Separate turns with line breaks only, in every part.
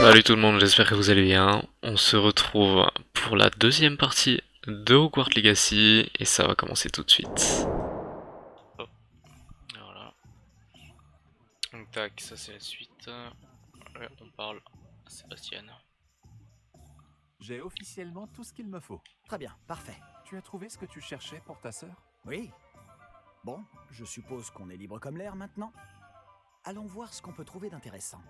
Salut tout le monde, j'espère que vous allez bien. On se retrouve pour la deuxième partie de Hogwarts Legacy et ça va commencer tout de suite. Hop, voilà. Donc tac, ça c'est la suite. Ouais, on parle à Sébastien.
J'ai officiellement tout ce qu'il me faut.
Très bien, parfait.
Tu as trouvé ce que tu cherchais pour ta sœur?
Oui. Bon, je suppose qu'on est libre comme l'air maintenant. Allons voir ce qu'on peut trouver d'intéressant.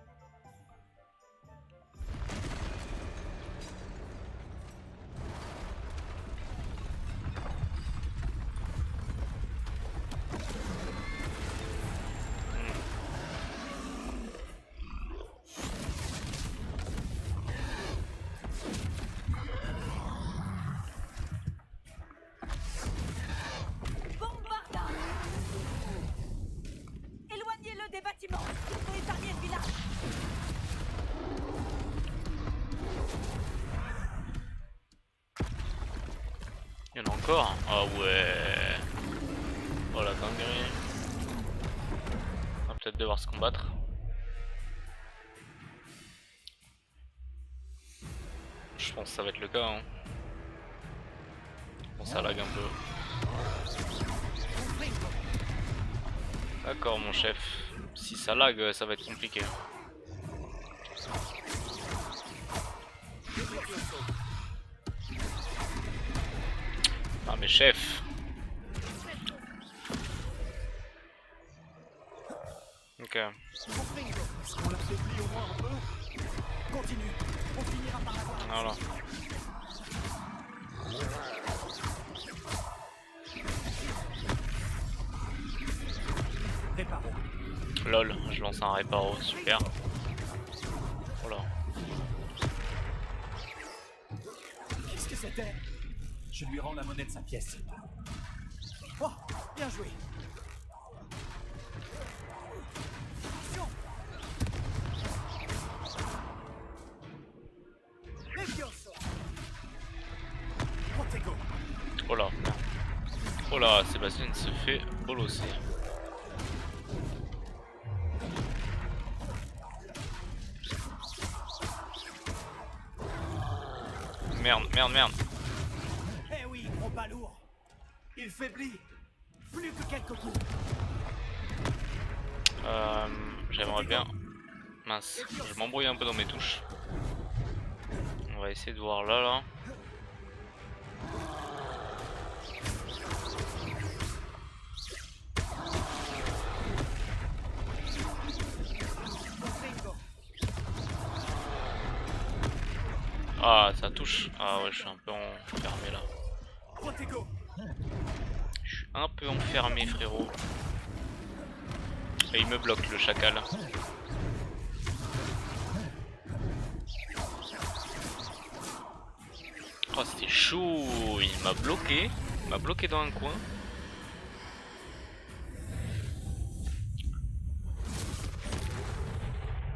Bombarda! Éloignez-le des bâtiments! Il faut épargner le village!
Il y en a encore? Ah ouais. Oh la dinguerie. On va peut-être devoir se combattre. Je pense que ça va être le cas. Hein. Bon, ça lag un peu. D'accord mon chef. Si ça lag, ça va être compliqué. Ah mais chef. Ok.
Est-ce qu'on l'affaiblit au moins un peu? Continue, on finira par l'avoir.
Voilà.
Réparons.
Lol, je lance un réparo, super. Voilà.
Qu'est-ce que c'était?
Je lui rends la monnaie de sa pièce.
Oh, bien joué. Attention. Levioso. Protego.
Oh là. Oh là, Sébastien se fait bolosser. Merde, merde, merde.
Eh oui, gros balourd. Il faiblit. Plus que quelques coups.
J'aimerais bien. Mince, je m'embrouille un peu dans mes touches. On va essayer de voir là. Ah, ça touche. Ah ouais, je suis un peu enfermé là.
Protego.
Je suis un peu enfermé, frérot. Et il me bloque le chacal. Oh, c'était chaud. Il m'a bloqué. Il m'a bloqué dans un coin.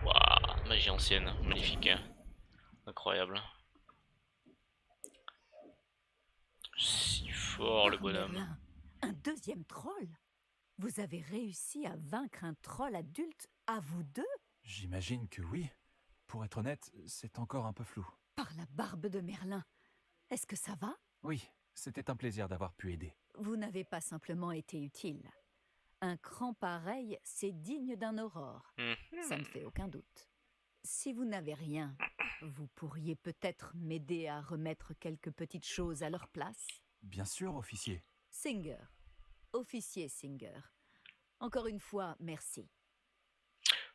Waouh, magie ancienne. Magnifique. Incroyable. Si fort le bonhomme.
Merlin, un deuxième troll? Vous avez réussi à vaincre un troll adulte à vous deux?
J'imagine que oui. Pour être honnête, c'est encore un peu flou.
Par la barbe de Merlin. Est-ce que ça va?
Oui, c'était un plaisir d'avoir pu aider.
Vous n'avez pas simplement été utile. Un cran pareil, c'est digne d'un aurore. Ça ne fait aucun doute. Si vous n'avez rien, vous pourriez peut-être m'aider à remettre quelques petites choses à leur place?
Bien sûr, officier.
Singer. Officier Singer. Encore une fois, merci.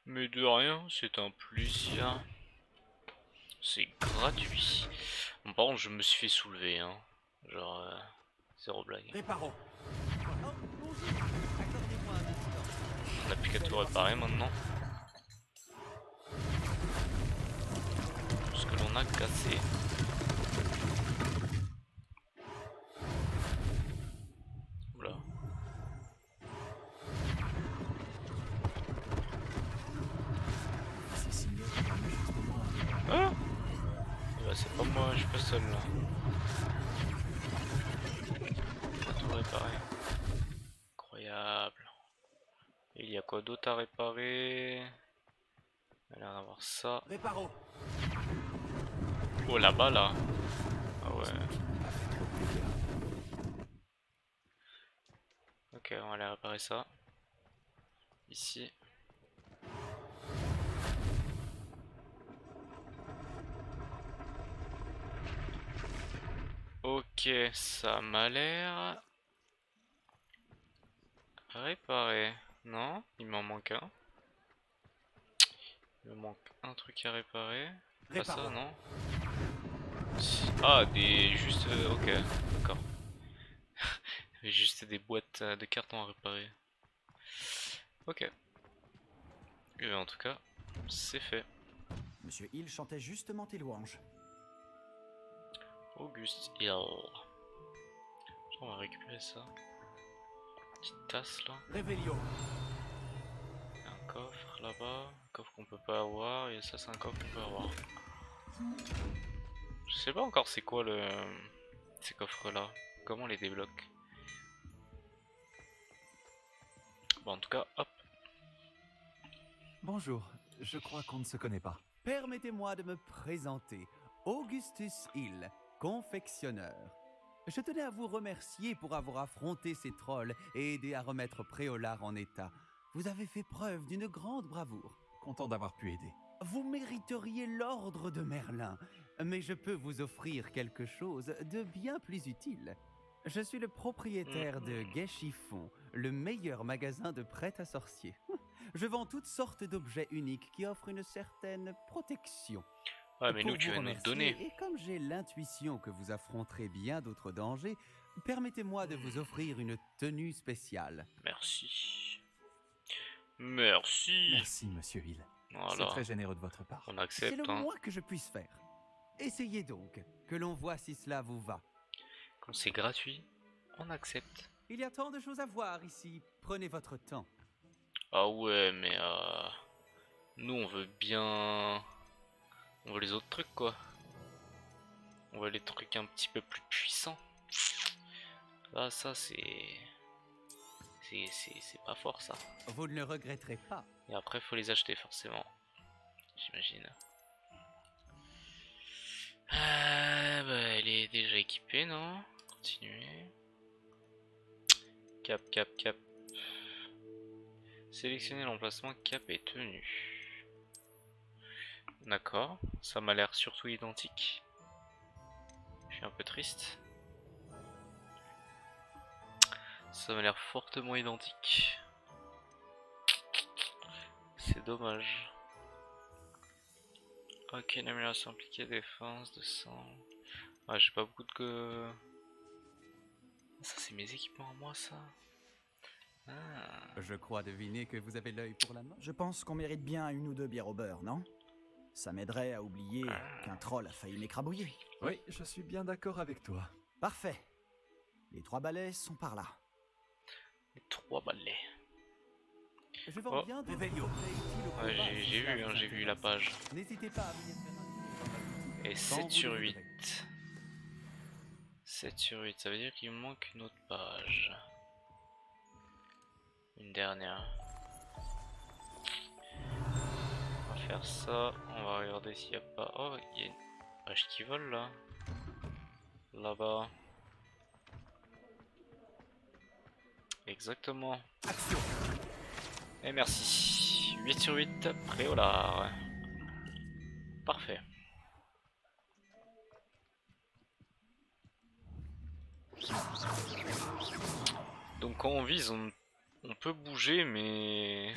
Mais de rien, c'est un plaisir. C'est gratuit. Bon, par contre, je me suis fait soulever, hein. Genre, zéro blague.
Réparons.
On n'a plus qu'à tout réparer maintenant. Tout ce que l'on a cassé. Oula.
C'est signé justement.
Ah bah, c'est pas moi, je suis pas seul là. On va tout réparer. Incroyable. Et il y a quoi d'autre à réparer? Il a l'air d'avoir ça.
Réparo.
Oh là-bas là. Ah ouais. Ok, on va aller réparer ça. Ici. Ok, ça m'a l'air réparé. Non, il m'en manque un. Il me manque un truc à réparer. Pas ça, non? Ah, des... juste... ok, d'accord. Juste des boîtes de carton à réparer. Ok. Et en tout cas, c'est fait.
Monsieur Hill chantait justement tes louanges.
Auguste Hill. On va récupérer ça. Petite tasse là.
Réveillon.
Un coffre là-bas. Un coffre qu'on peut pas avoir. Et ça, c'est un coffre qu'on peut avoir. Je sais pas encore c'est quoi le... ces coffres là. Comment on les débloque. Bon, en tout cas, hop.
Bonjour, je crois qu'on ne se connaît pas.
Permettez-moi de me présenter. Augustus Hill, confectionneur. Je tenais à vous remercier pour avoir affronté ces trolls et aidé à remettre Préolard en état. Vous avez fait preuve d'une grande bravoure.
Content d'avoir pu aider.
Vous mériteriez l'ordre de Merlin, mais je peux vous offrir quelque chose de bien plus utile. Je suis le propriétaire de Gai Chiffon, le meilleur magasin de prêt à sorcier. Je vends toutes sortes d'objets uniques qui offrent une certaine protection.
Ouais, mais
Pour
nous, tu
vous
vas nous
remercier,
donner.
Et comme j'ai l'intuition que vous affronterez bien d'autres dangers, permettez-moi de vous offrir une tenue spéciale.
Merci. Merci.
Merci, monsieur Hill. C'est
Voilà.
très généreux de votre part.
On
C'est
accepte,
le
hein.
moins que je puisse faire. Essayez donc, que l'on voit si cela vous va.
Quand c'est gratuit, on accepte.
Il y a tant de choses à voir ici, prenez votre temps.
Ah ouais, mais nous, on veut bien... On veut les autres trucs, quoi. On veut les trucs un petit peu plus puissants. Là, ça, c'est pas fort, ça.
Vous ne le regretterez pas.
Et après, faut les acheter, forcément. J'imagine. Bah, elle est déjà équipée, non? Continuer. Cap, cap, cap. Sélectionner l'emplacement cap et tenue. D'accord, ça m'a l'air surtout identique. Je suis un peu triste. Ça m'a l'air fortement identique. C'est dommage. Ok, une amélioration appliquée, défense, de sang. Ah, j'ai pas beaucoup de... Ça, c'est mes équipements à moi, ça. Ah.
Je crois deviner que vous avez l'œil pour la main.
Je pense qu'on mérite bien une ou deux bières au beurre, non? Ça m'aiderait à oublier qu'un troll a failli m'écrabouiller.
Oui, je suis bien d'accord avec toi.
Parfait. Les 3 balais sont par là.
Les 3 balais.
Je vends
Oh.
bien de
Réveillon.
Ouais, j'ai vu la page.
N'hésitez pas à venir faire un tour dans ma boutique
Et
quand
7
vous
sur
le
8.
voudrez.
7 sur 8, ça veut dire qu'il me manque une autre page. Une dernière. On va faire ça, on va regarder s'il n'y a pas... Oh, il y a une page qui vole là. Là-bas. Exactement.
Action.
Et merci. 8 sur 8, Préolard. Parfait. Donc quand on vise, on peut bouger, mais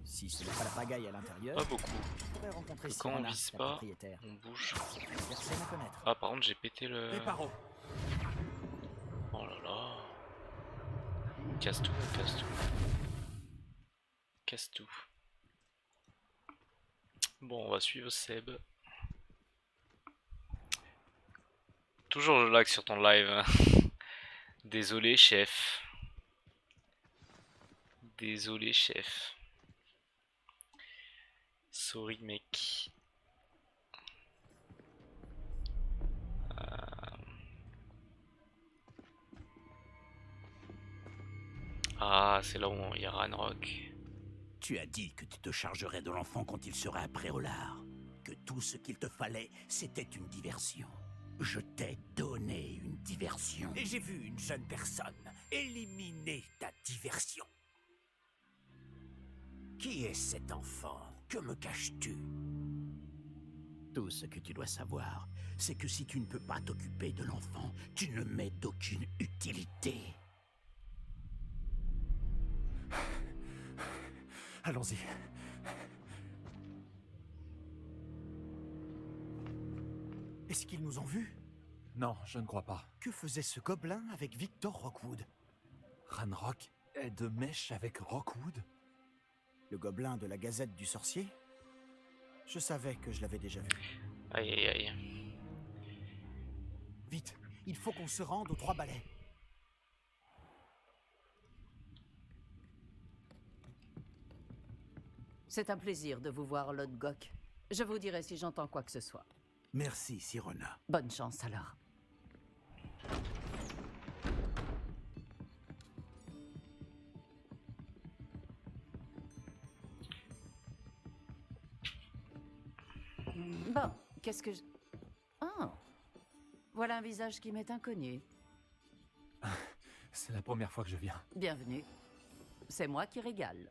Si ce n'est pas la pagaille à l'intérieur,
pas beaucoup.
on pourrait rencontrer
Que quand on
Sirena,
vise
la
pas,
propriétaire.
on bouge.
Personne à connaître.
Ah, par contre, j'ai pété le...
Réparo.
Oh là là. Casse tout, casse tout. Casse tout. Bon, on va suivre Seb. Toujours je lag sur ton live. Désolé, chef. Désolé, chef. Sorry, mec. Ah, c'est là où il y a Ranrock.
Tu as dit que tu te chargerais de l'enfant quand il serait à Préolard. Que tout ce qu'il te fallait, c'était une diversion. Je t'ai donné une diversion. Et j'ai vu une jeune personne éliminer ta diversion. Qui est cet enfant? Que me caches-tu? Tout ce que tu dois savoir, c'est que si tu ne peux pas t'occuper de l'enfant, tu ne m'es d'aucune utilité.
Allons-y.
Est-ce qu'ils nous ont vus?
Non, je ne crois pas.
Que faisait ce gobelin avec Victor Rockwood?
Ranrock est de mèche avec Rockwood?
Le gobelin de la Gazette du Sorcier? Je savais que je l'avais déjà vu.
Aïe aïe aïe.
Vite, il faut qu'on se rende aux 3 balais.
C'est un plaisir de vous voir, Lord Gok. Je vous dirai si j'entends quoi que ce soit.
Merci, Sirona.
Bonne chance alors. Bon, qu'est-ce que je... Oh, voilà un visage qui m'est inconnu.
C'est la première fois que je viens.
Bienvenue. C'est moi qui régale.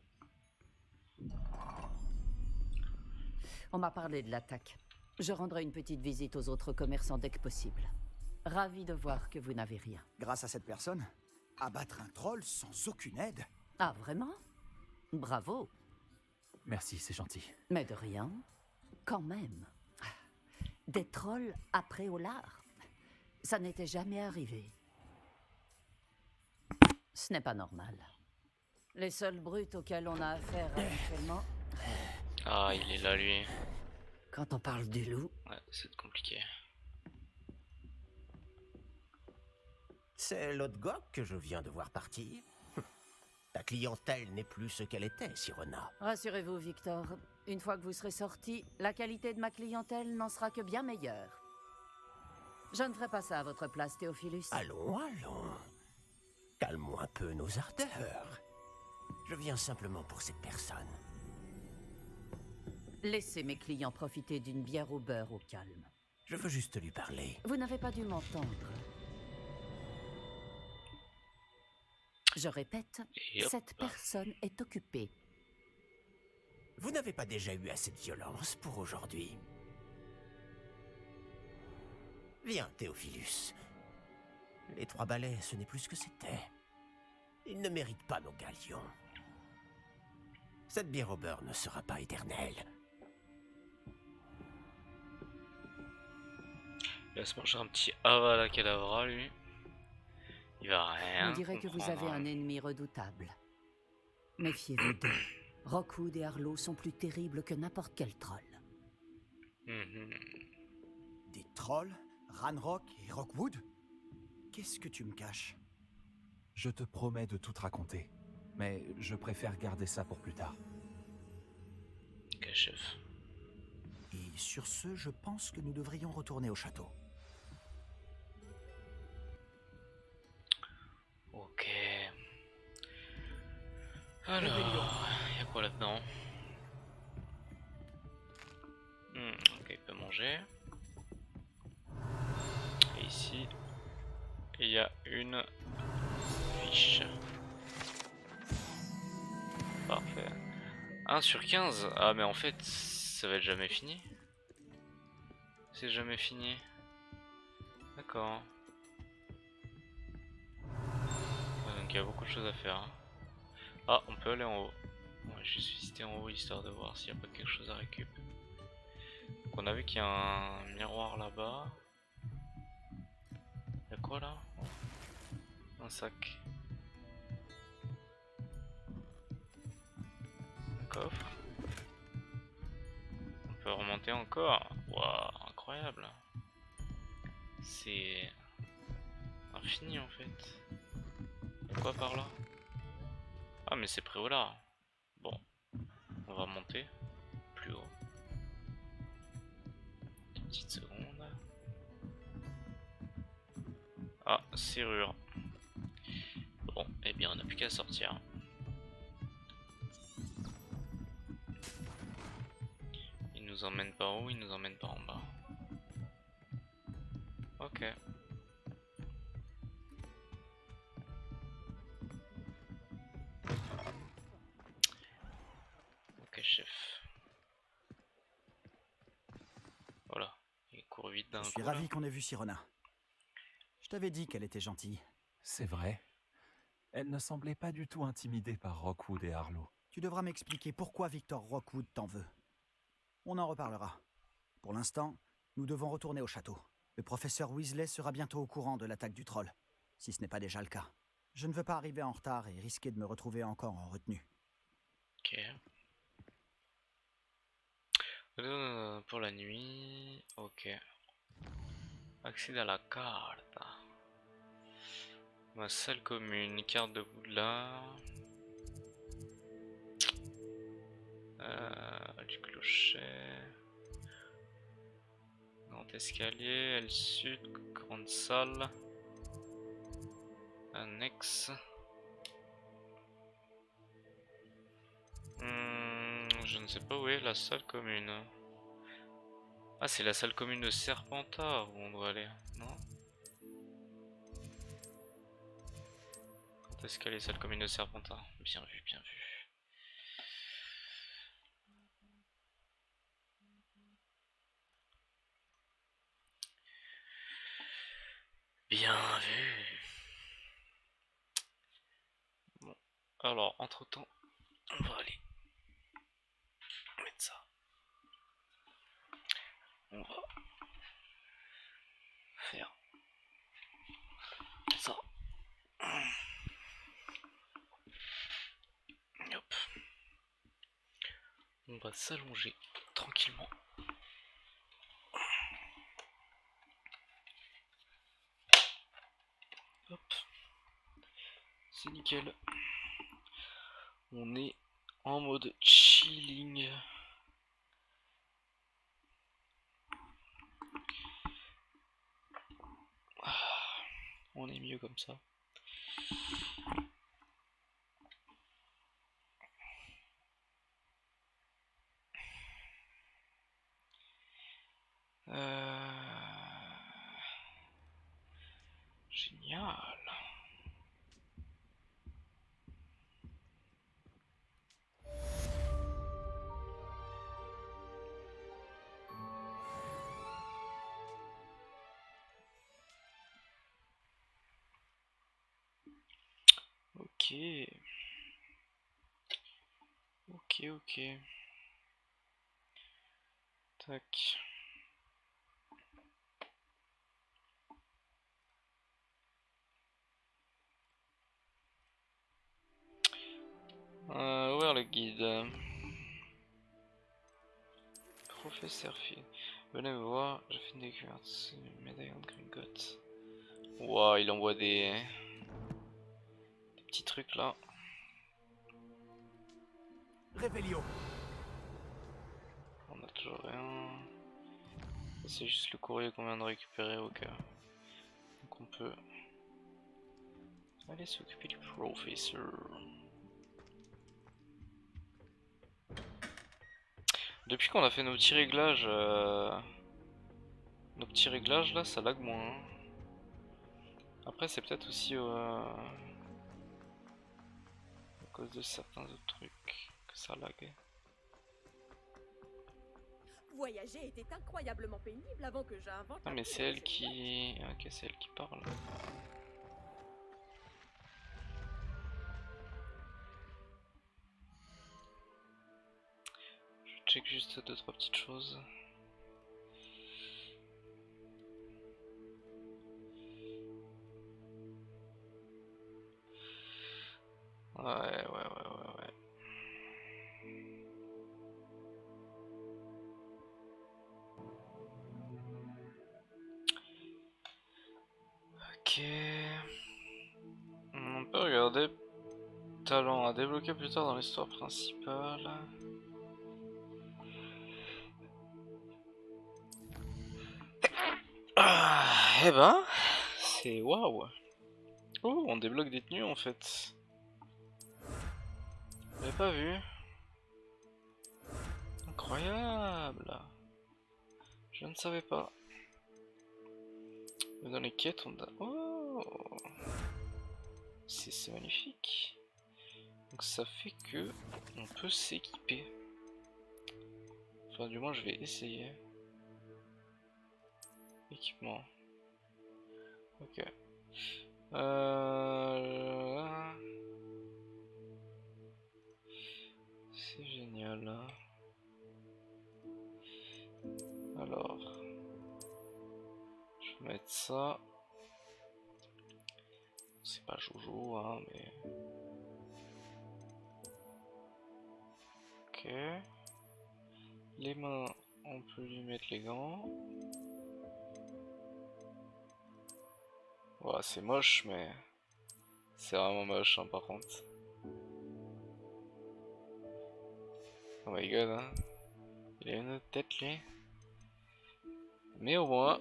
On m'a parlé de l'attaque. Je rendrai une petite visite aux autres commerçants dès que possible. Ravi de voir que vous n'avez rien.
Grâce à cette personne, abattre un troll sans aucune aide.
Ah, vraiment? Bravo.
Merci, c'est gentil.
Mais de rien. Quand même. Des trolls après au lard. Ça n'était jamais arrivé. Ce n'est pas normal. Les seuls brutes auxquels on a affaire actuellement...
Ah, il est là lui.
Quand on parle du loup...
Ouais, c'est compliqué.
C'est l'autre Gok que je viens de voir partir. Ta clientèle n'est plus ce qu'elle était, Sirona.
Rassurez-vous, Victor. Une fois que vous serez sorti, la qualité de ma clientèle n'en sera que bien meilleure. Je ne ferai pas ça à votre place, Théophilus.
Allons, allons. Calmons un peu nos ardeurs. Je viens simplement pour cette personne.
Laissez mes clients profiter d'une bière au beurre au calme.
Je veux juste lui parler.
Vous n'avez pas dû m'entendre. Je répète,
Et hop.
cette personne est occupée.
Vous n'avez pas déjà eu assez de violence pour aujourd'hui? Viens, Théophilus. Les 3 balais, ce n'est plus ce que c'était. Ils ne méritent pas nos galions. Cette bière au beurre ne sera pas éternelle.
Il va se manger un petit Avada Kedavra lui. Il va rien.
On dirait que vous avez un ennemi redoutable. Méfiez-vous d'eux. Rockwood et Arlo sont plus terribles que n'importe quel troll.
Des trolls, Ranrock et Rockwood? Qu'est-ce que tu me caches?
Je te promets de tout te raconter. Mais je préfère garder ça pour plus tard.
Ok, chef.
Et sur ce, je pense que nous devrions retourner au château.
Ok. Alors, il y a quoi là-dedans? Ok, il peut manger. Et ici, il y a une fiche. Parfait. 1 sur 15. Ah, mais en fait, ça va être jamais fini. C'est jamais fini. D'accord. Ouais, donc il y a beaucoup de choses à faire. Hein. Ah, on peut aller en haut. Ouais, je vais visiter en haut histoire de voir s'il n'y a pas quelque chose à récup. Donc on a vu qu'il y a un miroir là-bas. Il y a quoi là? Un sac. Un coffre. On peut remonter encore. Waouh, incroyable. C'est infini en fait. Il y a quoi par là? Ah mais c'est Préolard. Bon, on va monter plus haut. Une petite seconde. Ah, serrure. Bon, eh bien on n'a plus qu'à sortir. nous emmène par où? Il nous emmène par en bas. Ok. Ok, chef. Voilà. Il court vite d'un
Je
coup.
suis ravi qu'on ait vu Sirona. Je t'avais dit qu'elle était gentille.
C'est vrai. Elle ne semblait pas du tout intimidée par Rockwood et Harlow.
Tu devras m'expliquer pourquoi Victor Rockwood t'en veut. On en reparlera. Pour l'instant, nous devons retourner au château. Le professeur Weasley sera bientôt au courant de l'attaque du troll, si ce n'est pas déjà le cas. Je ne veux pas arriver en retard et risquer de me retrouver encore en retenue.
Ok. Pour la nuit. Ok. Accès à la carte. Ma salle commune, carte de Poudlard. Du clocher. Grand escalier, aile sud, grande salle. Annexe. Je ne sais pas où est la salle commune. Ah, c'est la salle commune de Serpentard où on doit aller, non? Grand escalier, salle commune de Serpentard. Bien vu, bien vu. Bien vu. Bon, alors entre temps, on va aller mettre ça. On va faire ça. Hop. On va s'allonger tranquillement. Hop. C'est nickel. On est en mode chilling. On est mieux comme ça. Génial. Ok. Ok. Tac. Ouvrir le guide. Professeur Phil. Venez me voir, j'ai fait une découverte. Médaillon de Gringotts. Waouh, il envoie des petits trucs là.
Révélio.
On a toujours rien. C'est juste le courrier qu'on vient de récupérer au cas. Donc on peut aller s'occuper du professeur. Depuis qu'on a fait nos petits réglages là, ça lag moins. Hein. Après c'est peut-être aussi à cause de certains autres trucs que ça lag.
Voyager était incroyablement pénible avant que j'invente.
Ah mais c'est elle qui... Ok, c'est elle qui parle. Je check juste 2-3 petites choses. Ouais. Ok. On peut regarder talent à débloquer plus tard dans l'histoire principale. Ah, eh ben, c'est waouh. Oh, on débloque des tenues en fait. J'avais pas vu. Incroyable. incroyable. Je ne savais pas. Dans les quêtes, on a... Oh, c'est magnifique. Donc ça fait que on peut s'équiper. Enfin, du moins, je vais essayer. Équipement. Ok. C'est génial. Alors, je vais mettre ça. C'est pas Jojo, hein, mais. Ok. Les mains, on peut lui mettre les gants. Ouais, c'est moche, mais c'est vraiment moche, hein, par contre. Oh my god, hein. Il a une autre tête, lui. Mais au moins.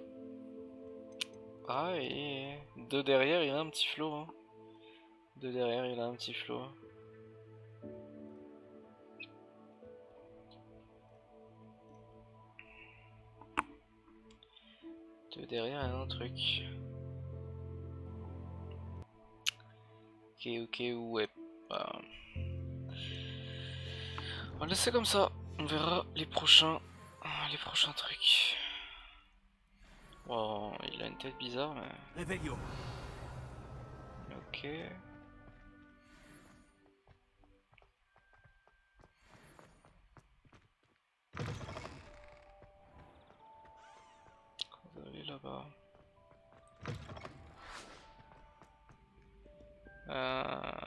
Ah, et de derrière, il a un petit flow. Hein. De derrière, il a un petit flow. De derrière, il y a un truc. Ok, ouais. Bah... on va laisser comme ça. On verra les prochains trucs. Wow, il a une tête bizarre, mais...
Réveillon.
Ok. Vous allez là-bas. Ah.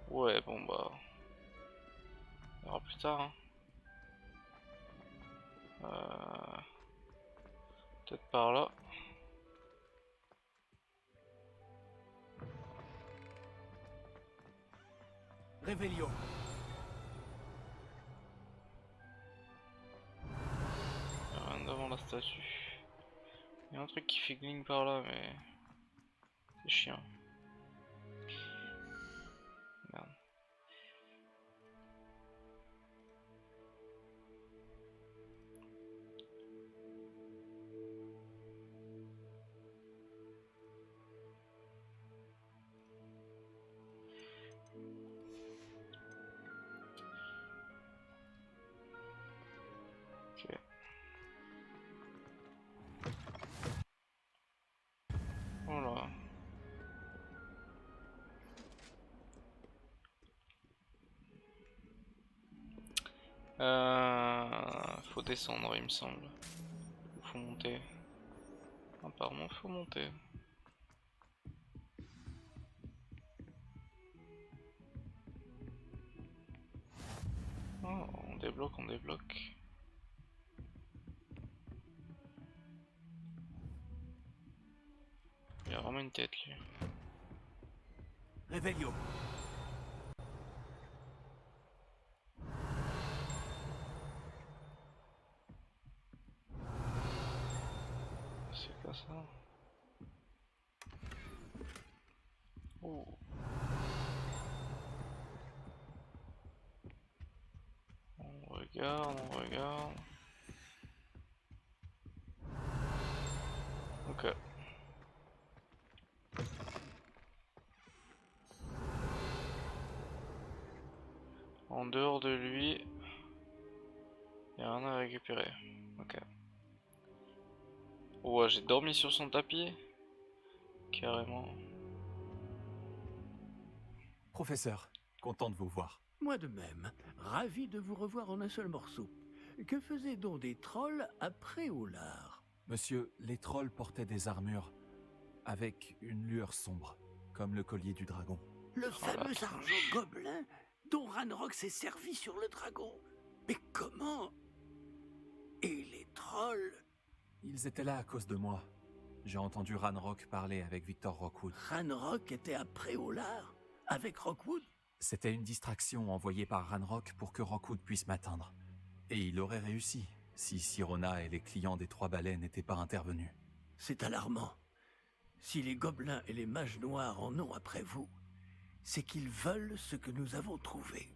Ouais, bon bah... on verra plus tard. Hein. Peut-être par là.
Réveillon.
Rien devant la statue. Il y a un truc qui fait gling par là, mais... c'est chiant. Merde. Ok. Voilà. Faut descendre, il me semble. Faut monter. Apparemment, faut monter. Oh, on débloque, on débloque. Il a vraiment une tête, lui.
Réveillon.
C'est quoi ça? Oh. On regarde, on regarde. Ok. En dehors de lui, il n'y a rien à récupérer. Ok. Ouais, j'ai dormi sur son tapis. Carrément.
Professeur, content de vous voir.
Moi de même, ravi de vous revoir en un seul morceau. Que faisaient donc des trolls après Olar?
Monsieur, les trolls portaient des armures avec une lueur sombre, comme le collier du dragon.
Le fameux argent gobelin dont Ranrock s'est servi sur le dragon. Mais comment? Et les trolls?
Ils étaient là à cause de moi. J'ai entendu Ranrock parler avec Victor Rockwood.
Ranrock était après Olar? Avec Rockwood?
C'était une distraction envoyée par Ranrock pour que Rockwood puisse m'atteindre. Et il aurait réussi, si Sirona et les clients des Trois Balais n'étaient pas intervenus.
C'est alarmant. Si les gobelins et les mages noirs en ont après vous, c'est qu'ils veulent ce que nous avons trouvé.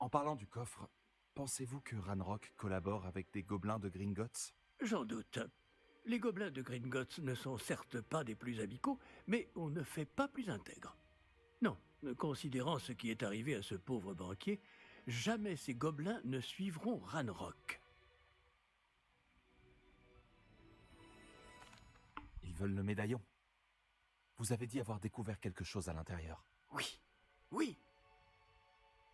En parlant du coffre, pensez-vous que Ranrock collabore avec des gobelins de Gringotts?
J'en doute. Les gobelins de Gringotts ne sont certes pas des plus amicaux, mais on ne fait pas plus intègre. Non, considérant ce qui est arrivé à ce pauvre banquier, jamais ces gobelins ne suivront Ranrock.
Ils veulent le médaillon. Vous avez dit avoir découvert quelque chose à l'intérieur.
Oui, oui.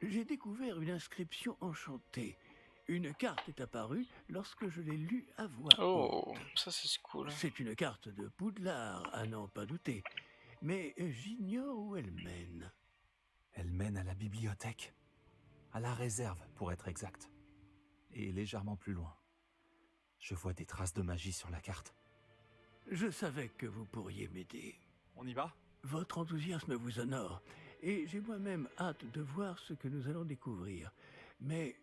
J'ai découvert une inscription enchantée. Une carte est apparue lorsque je l'ai lue à voix
Oh,
haute.
ça c'est cool.
C'est une carte de Poudlard, à n'en pas douter. Mais j'ignore où elle mène.
Elle mène à la bibliothèque. À la réserve, pour être exact. Et légèrement plus loin. Je vois des traces de magie sur la carte.
Je savais que vous pourriez m'aider.
On y va?
Votre enthousiasme vous honore, et j'ai moi-même hâte de voir ce que nous allons découvrir. Mais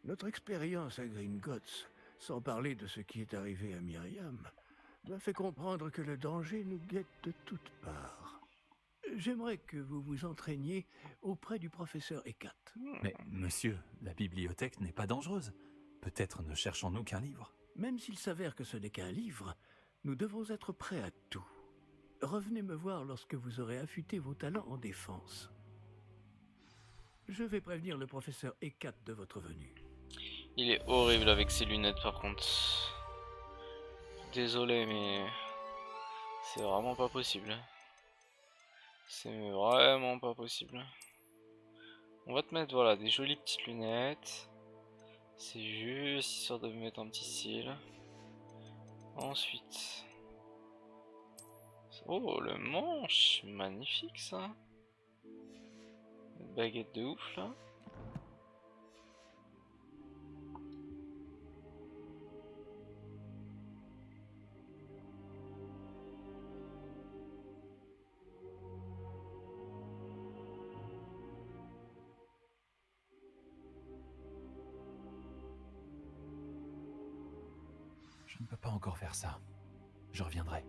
notre expérience à Gringotts, sans parler de ce qui est arrivé à Myriam, m'a fait comprendre que le danger nous guette de toutes parts. J'aimerais que vous vous entraîniez auprès du professeur Ekat.
Mais, monsieur, la bibliothèque n'est pas dangereuse. Peut-être ne cherchons-nous qu'un livre.
Même s'il s'avère que ce n'est qu'un livre, nous devons être prêts à tout. Revenez me voir lorsque vous aurez affûté vos talents en défense. Je vais prévenir le professeur Ekat de votre venue.
Il est horrible avec ses lunettes par contre. Désolé mais c'est vraiment pas possible. C'est vraiment pas possible. On va te mettre voilà des jolies petites lunettes. C'est juste histoire de mettre un petit cil. Ensuite. Oh le manche, magnifique ça. Une baguette de ouf là.
Je ne peux pas encore faire ça. Je reviendrai.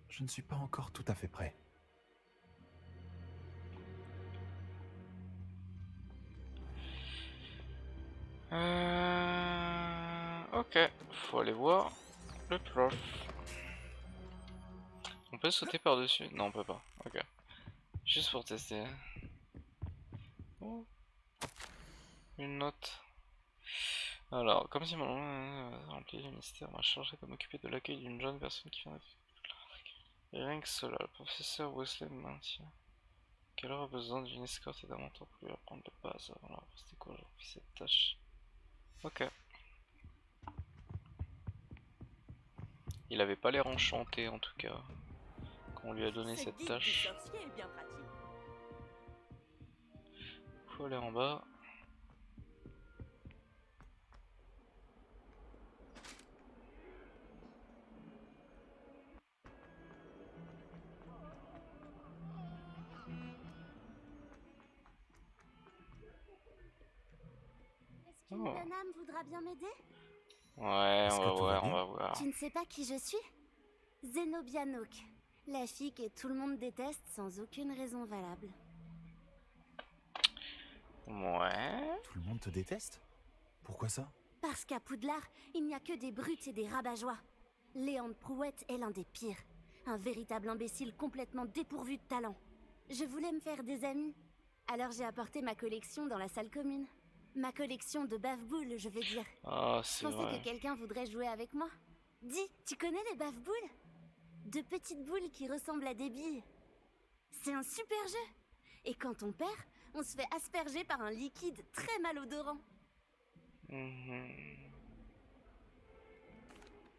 Je ne suis pas encore tout à fait prêt.
Ok, faut aller voir le prof. On peut sauter par-dessus? Non, on peut pas. Ok. Juste pour tester. Oh. Une note. Alors, comme si mon nom rempli le mystère m'a chargé de m'occuper de l'accueil d'une jeune personne qui vient de... Et rien que cela, le professeur Wesley me maintient. Qu'elle aura besoin d'une escorte et d'un mentor pour lui apprendre les bases avant la reprise des cours, j'ai repris cette tâche. Ok. Il avait pas l'air enchanté en tout cas, quand on lui a donné cette tâche. Faut aller en bas.
Est-ce qu'une bonne âme voudra bien m'aider?
Ouais, on va voir, on va voir.
Tu ne sais pas qui je suis? Zenobia Nook, la fille que tout le monde déteste sans aucune raison valable.
Ouais.
Tout le monde te déteste? Pourquoi ça?
Parce qu'à Poudlard, il n'y a que des brutes et des rabat-joie. Léandre Prouette est l'un des pires. Un véritable imbécile complètement dépourvu de talent. Je voulais me faire des amis. Alors j'ai apporté ma collection dans la salle commune. Ma collection de bave-boules, je veux dire.
Ah,
Je
c'est
pensais
vrai.
que quelqu'un voudrait jouer avec moi. Dis, tu connais les bave-boules? De petites boules qui ressemblent à des billes. C'est un super jeu. Et quand on perd, on se fait asperger par un liquide très malodorant.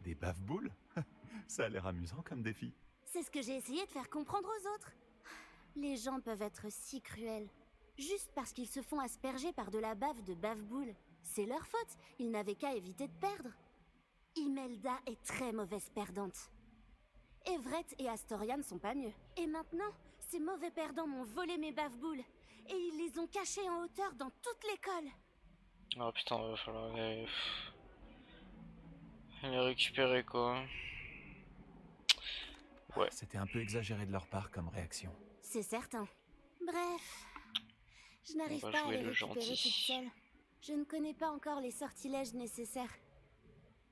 Des bave-boules? Ça a l'air amusant comme défi.
C'est ce que j'ai essayé de faire comprendre aux autres. Les gens peuvent être si cruels. juste parce qu'ils se font asperger par de la bave de bave-boule. C'est leur faute, ils n'avaient qu'à éviter de perdre. Imelda est très mauvaise perdante. Everett et Astoria ne sont pas mieux. Et maintenant, ces mauvais perdants m'ont volé mes bave-boules. Et ils les ont cachés en hauteur dans toute l'école.
Oh putain, va falloir les récupérer quoi. Ouais.
C'était un peu exagéré de leur part comme réaction.
C'est certain. Bref, je n'arrive pas à les récupérer toute seule. Je ne connais pas encore les sortilèges nécessaires.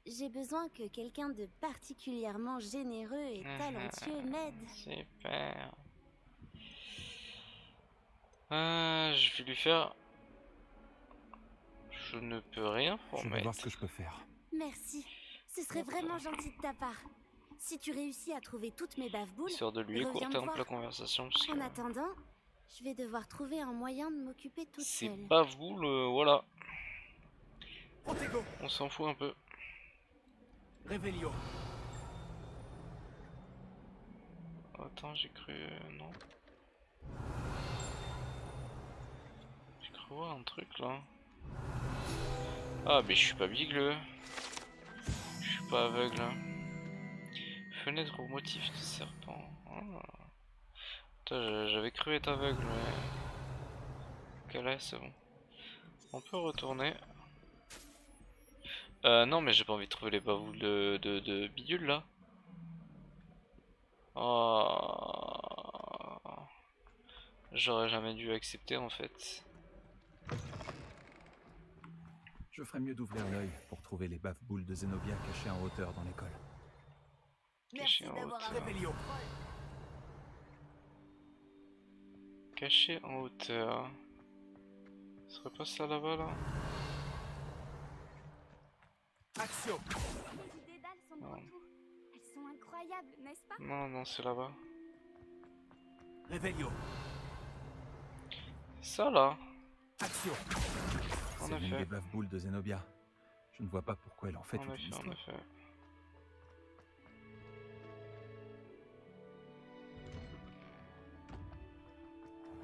J'ai besoin que quelqu'un de particulièrement généreux et talentueux m'aide.
Super. Je vais lui faire... Je ne peux rien
Je vais voir ce que je peux faire.
Merci. Ce serait vraiment gentil de ta part. Si tu réussis à trouver toutes mes bave-boules,
histoire de lui écourter un peu la conversation. Parce que...
En attendant, je vais devoir trouver un moyen de m'occuper toute seule.
C'est bave-boule, voilà. On s'en fout un peu.
Revelio.
Attends, j'ai cru... non. J'ai cru voir un truc là. Ah mais je suis pas bigleux. Je suis pas aveugle. Fenêtre au motif de serpent. Ah. J'avais cru être aveugle mais... Ok là c'est bon. On peut retourner. Non mais j'ai pas envie de trouver les bavoules de bidule là. Oh. J'aurais jamais dû accepter en fait.
Je ferais mieux d'ouvrir l'œil pour trouver les bave-boules de Zenobia cachées en hauteur dans l'école.
Merci d'avoir
Revelio.
Caché en hauteur. Ce serait pas ça là-bas là?
Action.
Les dédales sont de retour. Elles sont incroyables, n'est-ce pas?
Non, non, c'est là-bas.
Revelio.
Ça là.
Action.
En
C'est l'une
effet.
des bave-boules de Zenobia. Je ne vois pas pourquoi elle en fait toute une
En
histoire.
effet.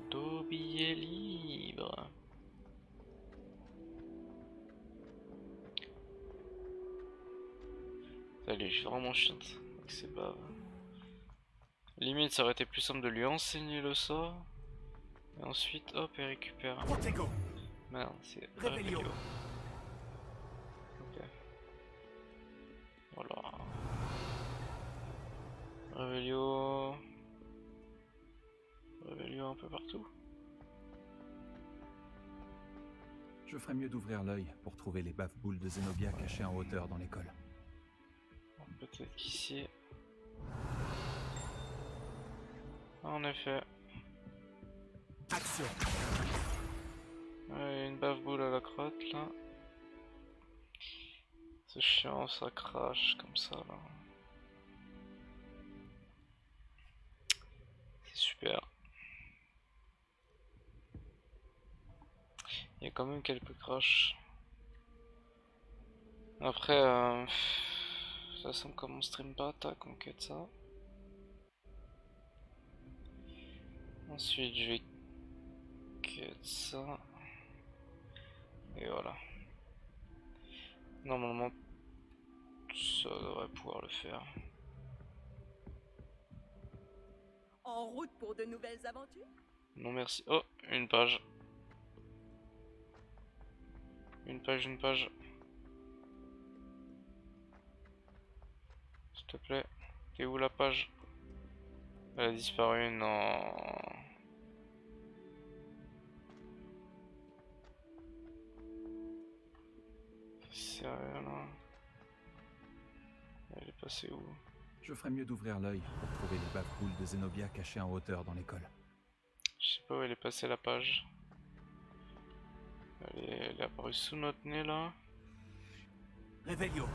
Toby est libre. Elle est vraiment chiante avec ses baves. Limite, ça aurait été plus simple de lui enseigner le sort. Et ensuite, hop, elle récupère.
Protego.
Merde, c'est
Revelio.
Revelio. Ok. Voilà. Revelio. Revelio un peu partout.
Je ferais mieux d'ouvrir l'œil pour trouver les bave-boules de Zenobia cachées en hauteur dans l'école.
Peut-être qu'ici. En effet.
Action.
Ouais, une bave-boule à la crotte là. C'est chiant, ça crache comme ça là. C'est super. Il y a quand même quelques crashs. Après, ça semble comme mon stream pas attaque, on cut ça. Ensuite, je vais cut ça. Et voilà. Normalement, ça devrait pouvoir le faire.
En route pour de nouvelles aventures?
Non merci. Oh, une page. Une page, une page. S'il te plaît. T'es où la page? Elle a disparu, non. C'est sérieux là? Elle est passée où?
Je ferais mieux d'ouvrir l'œil pour trouver les bave-boules de Zenobia cachées en hauteur dans l'école.
Je sais pas où elle est passée la page. Elle est apparue sous notre nez là.
Revelio.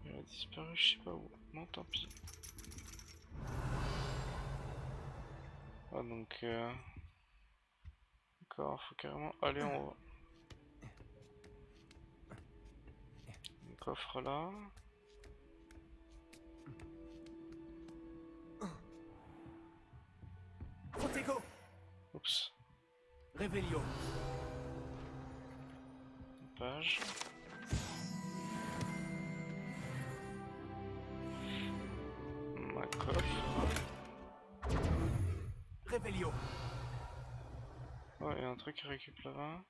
Elle a disparu, je sais pas où. Non, tant pis. Ah donc d'accord, faut carrément aller en haut. Un coffre là.
Protego. Réveillon.
Page. Ma coffre.
Réveillon.
Oh, il y a un truc à récupérer là-bas.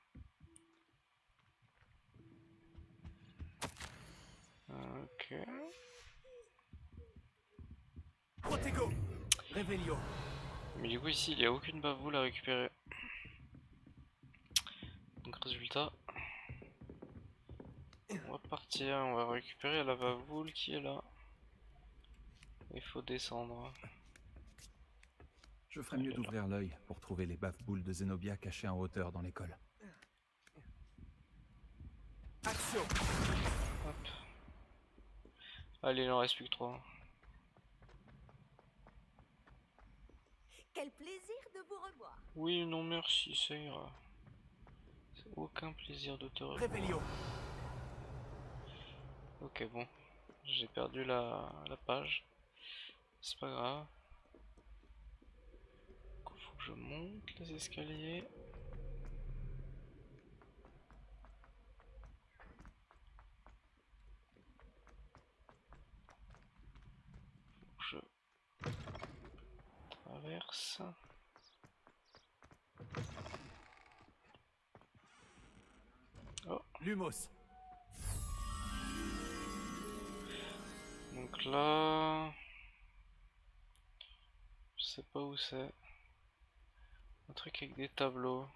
Ok.
Protego. Réveillon.
Mais du coup ici il n'y a aucune bavoule à récupérer. Donc résultat, on va partir, on va récupérer la bavoule qui est là. Il faut descendre.
Je ferais mieux d'ouvrir l'œil pour trouver les bave-boules de Zenobia cachées en hauteur dans l'école.
Action.
Hop. Allez, il en reste plus que 3.
Quel plaisir de vous revoir.
Oui, non merci, ça ira. C'est aucun plaisir de te revoir.
Réveillon.
Ok, bon. J'ai perdu la page. C'est pas grave. Faut que je monte les escaliers. Faut que je traverse. Oh.
Lumos.
Donc là, je sais pas où c'est. Un truc avec des tableaux.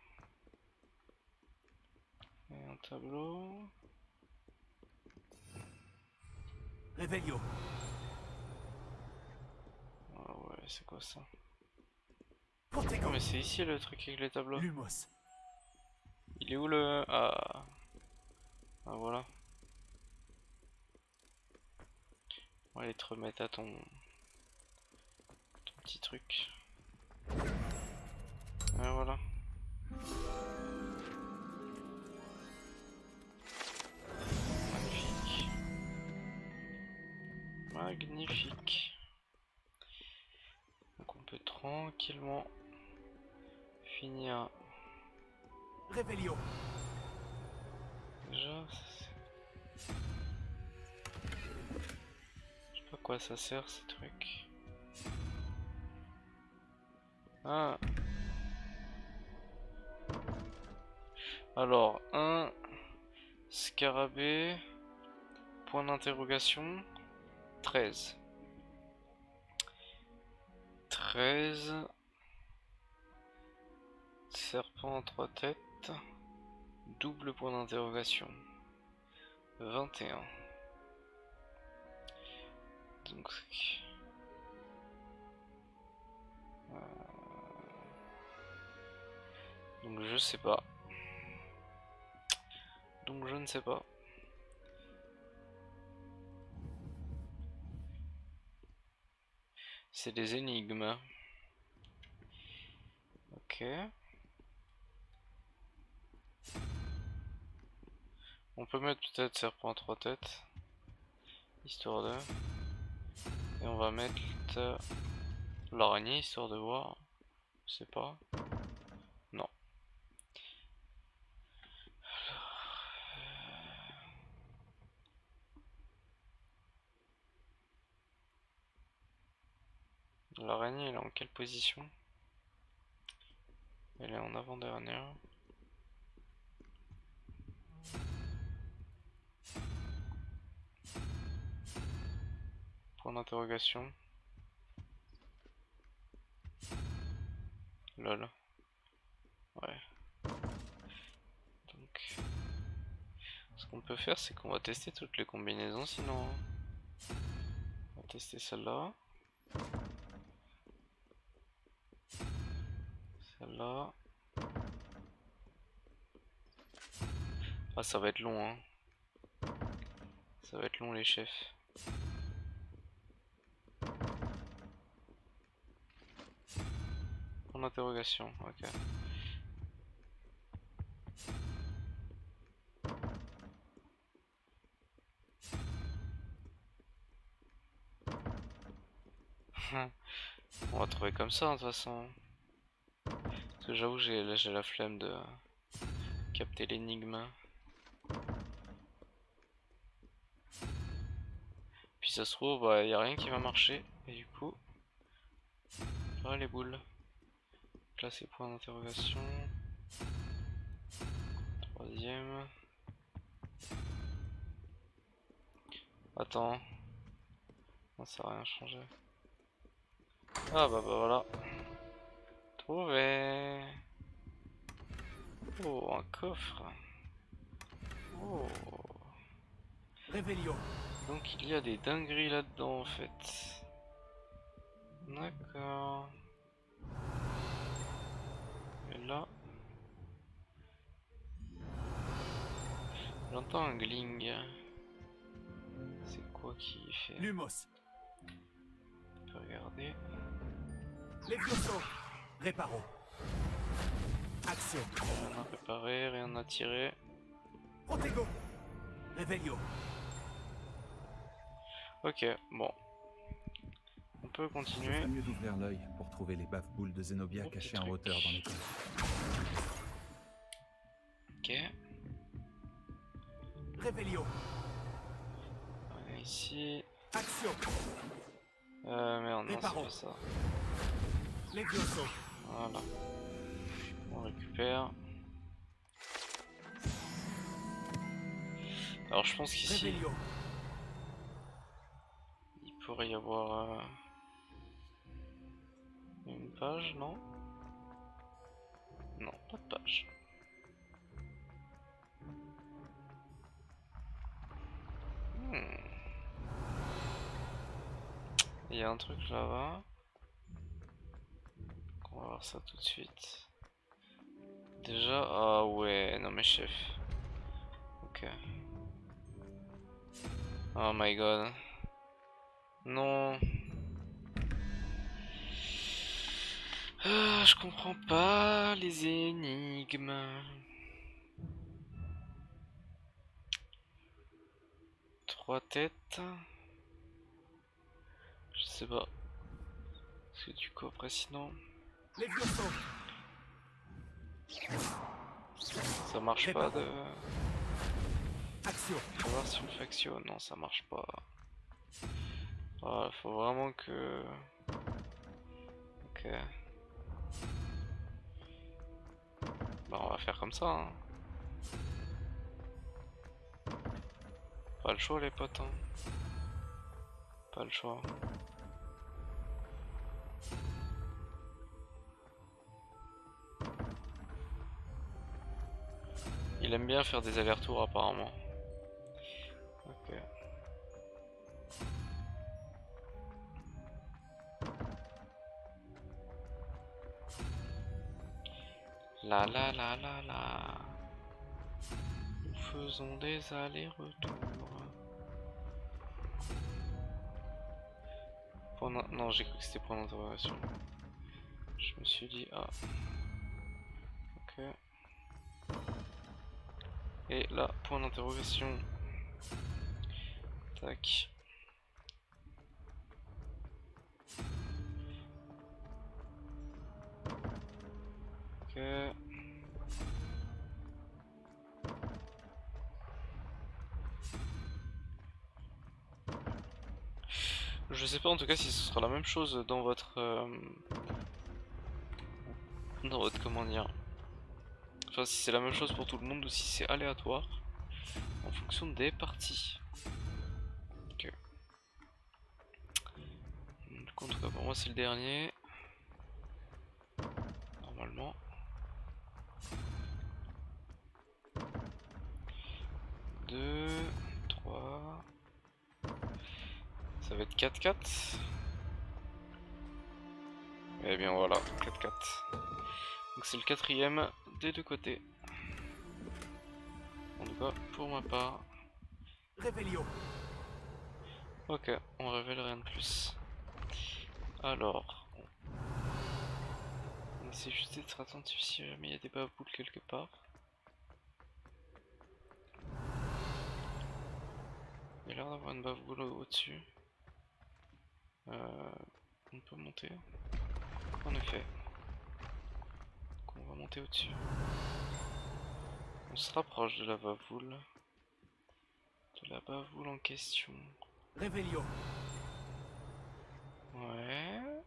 Et un tableau.
Réveillon.
Ah ouais, c'est quoi ça?
Protego.
Non mais c'est ici le truc avec les tableaux.
Lumos.
Il est où le... Ah, ah voilà. On va aller te remettre à ton petit truc. Ah voilà. Magnifique. Magnifique. Donc on peut tranquillement finir.
Réveillon.
Déjà, je sais pas à quoi ça sert ces trucs. Ah. Alors, un scarabée, point d'interrogation, 13. 13. Serpent en 3 têtes, double point d'interrogation, 21. Donc, donc je sais pas. Donc je ne sais pas. C'est des énigmes. Ok. On peut mettre peut-être serpent à 3 têtes. Histoire de... Et on va mettre l'araignée histoire de voir. Je sais pas. Non. L'araignée elle est en quelle position? Elle est en avant-dernière. Point d'interrogation. Lol. Ouais. Donc... Ce qu'on peut faire c'est qu'on va tester toutes les combinaisons sinon. On va tester celle-là. Celle-là. Ah ça va être long hein. Ça va être long les chefs. Point d'interrogation, ok. On va trouver comme ça de toute façon. Parce que j'avoue j'ai la flemme de capter l'énigme. Puis ça se trouve, bah, y a rien qui va marcher. Et du coup... Ah les boules. Classer point d'interrogation. Troisième. Attends. Non, ça n'a rien changé. Ah bah voilà. Trouvé. Oh, un coffre. Oh.
Réveillon.
Donc il y a des dingueries là-dedans en fait. D'accord. Et là... J'entends un gling. C'est quoi qui fait?
Lumos.
On peut regarder.
Levioso. Réparo. Action.
Rien à réparer, rien à tirer.
Protego. Réveillon.
Ok, bon. On peut
Il
continuer.
ferait mieux d'ouvrir l'œil pour trouver les baves-boules de Zenobia
Oh,
cachées
petit
en
truc.
hauteur dans les coffres.
Ok.
Réveillon.
On est ici.
Action.
Merde, non, c'est
Réparo.
pas ça.
Levioso.
Voilà. On récupère. Alors je pense qu'ici,
Réveillon.
il pourrait y avoir une page, non? Non, pas de page. Il y a un truc là-bas. On va voir ça tout de suite. Déjà, ah ouais, non mais chef. Ok. Oh my god. Non. Ah, je comprends pas les énigmes. Trois têtes. Je sais pas. C'est du coffre sinon.
Levioso.
Ça marche pas de.
Action.
Faut voir si on fait action. Non, ça marche pas. Ah, faut vraiment que. Ok. Bah, on va faire comme ça. Hein. Pas le choix, les potes. Hein. Pas le choix. Il aime bien faire des allers-retours apparemment. Ok. La la la la la. Nous faisons des allers-retours. Non, j'ai cru que c'était point d'interrogation. Je me suis dit, ah. Ok. Et là, point d'interrogation. Tac. Ok. Je sais pas en tout cas si ce sera la même chose dans votre comment dire. Enfin si c'est la même chose pour tout le monde ou si c'est aléatoire en fonction des parties. Ok. Du coup en tout cas pour moi c'est le dernier. Normalement. 2, 3. Ça va être 4-4. Et bien voilà, 4-4. Donc c'est le quatrième des deux côtés. En tout cas, pour ma part.
Réveillon.
Ok, on révèle rien de plus. Alors. On essaie juste d'être attentif si jamais il y a des baboules quelque part. Il y a l'air d'avoir une baboule au-dessus. On peut monter. En effet. Donc on monter au-dessus. On se rapproche de la bavoule. De la bavoule en question.
Réveillon.
Ouais.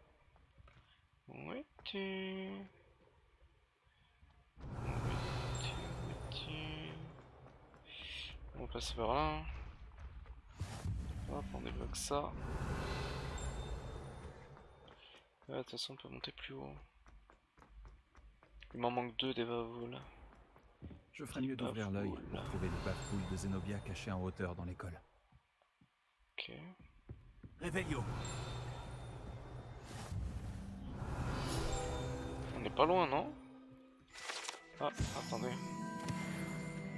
Où es-tu? On va passer par là. Hop, on débloque ça. Ouais, de toute façon, on peut monter plus haut. Il m'en manque 2 des bavoules.
Je ferais mieux d'ouvrir l'œil pour trouver les bafouilles de Zenobia cachées en hauteur dans l'école.
Ok.
Réveillon.
On n'est pas loin, non? Ah, attendez.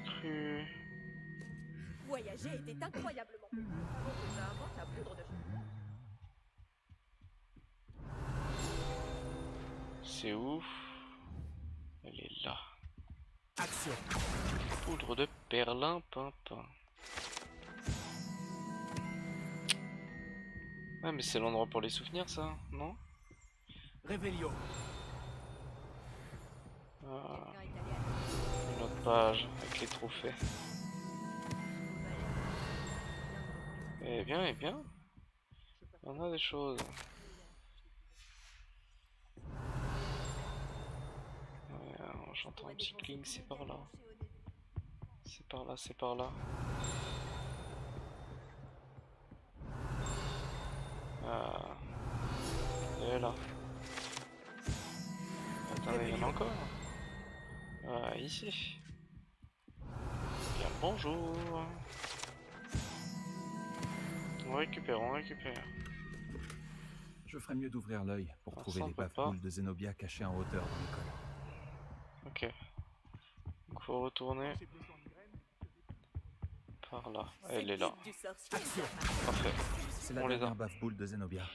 Cru.
Voyager était incroyablement pénible avant que j'invente la poudre de cheveux.
C'est où? Elle est là.
Action.
Poudre de perlimpinpin. Ouais, mais c'est l'endroit pour les souvenirs, ça, non?
Réveillon.
Ah, une autre page avec les trophées. Eh bien, eh bien. On a des choses. Ouais, j'entends un petit cling, c'est par là. C'est par là, c'est par là. Ah. Et là. Attendez, il y en a encore. Ah, ici. Bien, bonjour. On récupère, on récupère.
Je ferais mieux d'ouvrir l'œil pour
Ah,
trouver
ça, on
les
peut
bafouilles de Zenobia cachées en hauteur dans l'école.
Ok. Donc faut retourner par là. Elle est là. Parfait.
C'est la
On les a.
dernière bafboule de Zenobia.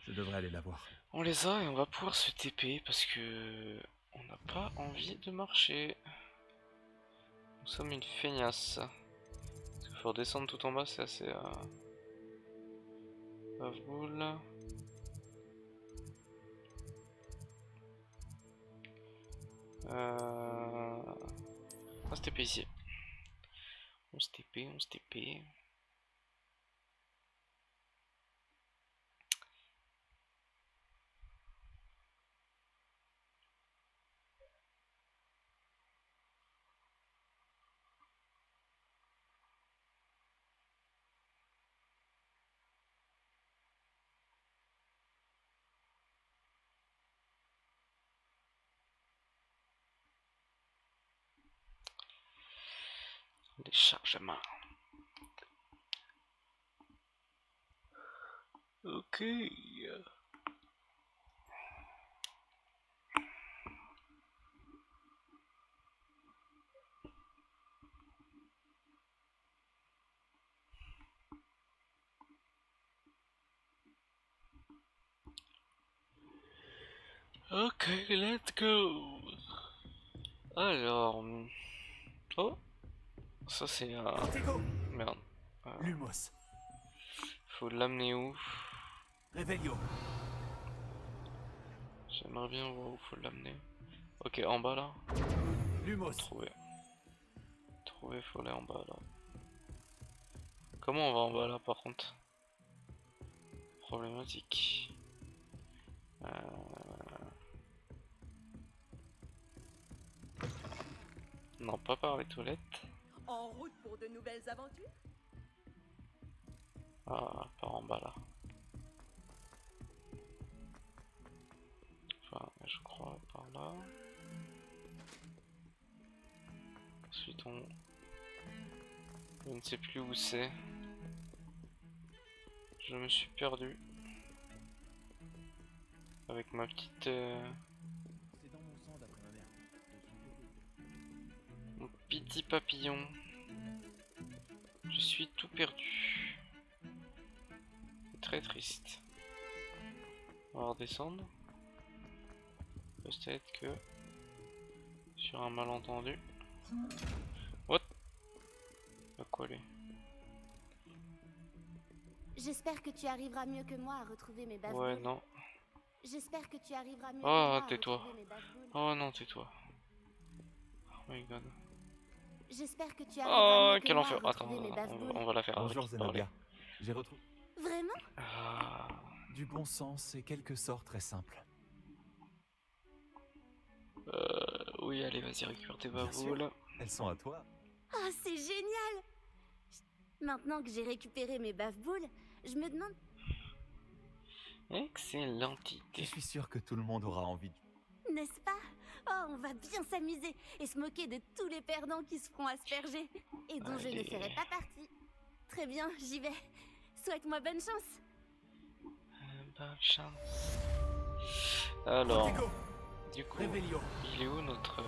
Je devrais aller la voir.
On les a et on va pouvoir se TP parce que on n'a pas envie de marcher. Nous sommes une feignasse. Parce qu'il faut redescendre tout en bas, c'est assez... bafboule. On se TP ici. On se TP, on se TP. Les chargements. Ok. Ok, let's go. Alors... Oh, ça c'est... Merde.
Lumos.
Faut l'amener où?
Réveillon.
J'aimerais bien voir où faut l'amener. Ok, en bas là.
Lumos.
Trouver. Trouver, faut aller en bas là. Comment on va en bas là par contre? Problématique. Non, pas par les toilettes.
En route pour de nouvelles aventures?
Ah, par en bas là. Enfin, je crois par là. Ensuite on... Je ne sais plus où c'est. Je me suis perdu. Avec ma petite...
C'est dans mon sang d'après ma mère.
Mon petit papillon. Je suis tout perdu. C'est très triste. On va redescendre. Peut-être que... Sur un malentendu. What? À quoi aller?
J'espère que tu arriveras mieux que moi à retrouver mes bafouilles.
Ouais, non.
J'espère que tu arriveras mieux que
Oh,
moi à
tais-toi.
retrouver mes bafouilles.
Oh non, tais-toi. my god.
J'espère que tu
Oh,
arriveras
quel enfer.
à
Attends,
retrouver mes bave-boules.
on va la faire.
Bonjour
avec parler.
Zenobia. J'ai retrouvé
Vraiment?
Ah,
du bon sens et quelques sorts très simples.
oui, allez, vas-y, récupère tes
Bien sûr.
bavoules.
Elles sont à toi.
Oh, c'est génial! Maintenant que j'ai récupéré mes bave-boules, je me demande...
Excellente
Je
idée.
suis sûr que tout le monde aura envie de...
N'est-ce pas? Oh, on va bien s'amuser et se moquer de tous les perdants qui se feront asperger et dont je ne
Allez.
ferai pas partie. Très bien, j'y vais. Souhaite-moi bonne chance.
Bonne chance. Alors, du coup,
Réveillon.
il est où notre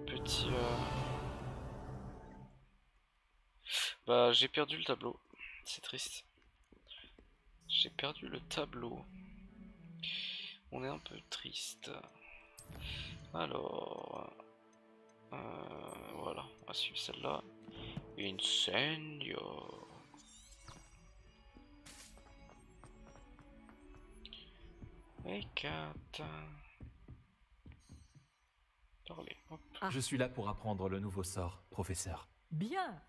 petit... Bah, j'ai perdu le tableau. C'est triste. J'ai perdu le tableau. On est un peu triste. Alors... voilà, on va suivre celle-là. Incendio. Et 4. Parlez, hop.
Je suis là pour apprendre le nouveau sort, professeur.
Bien.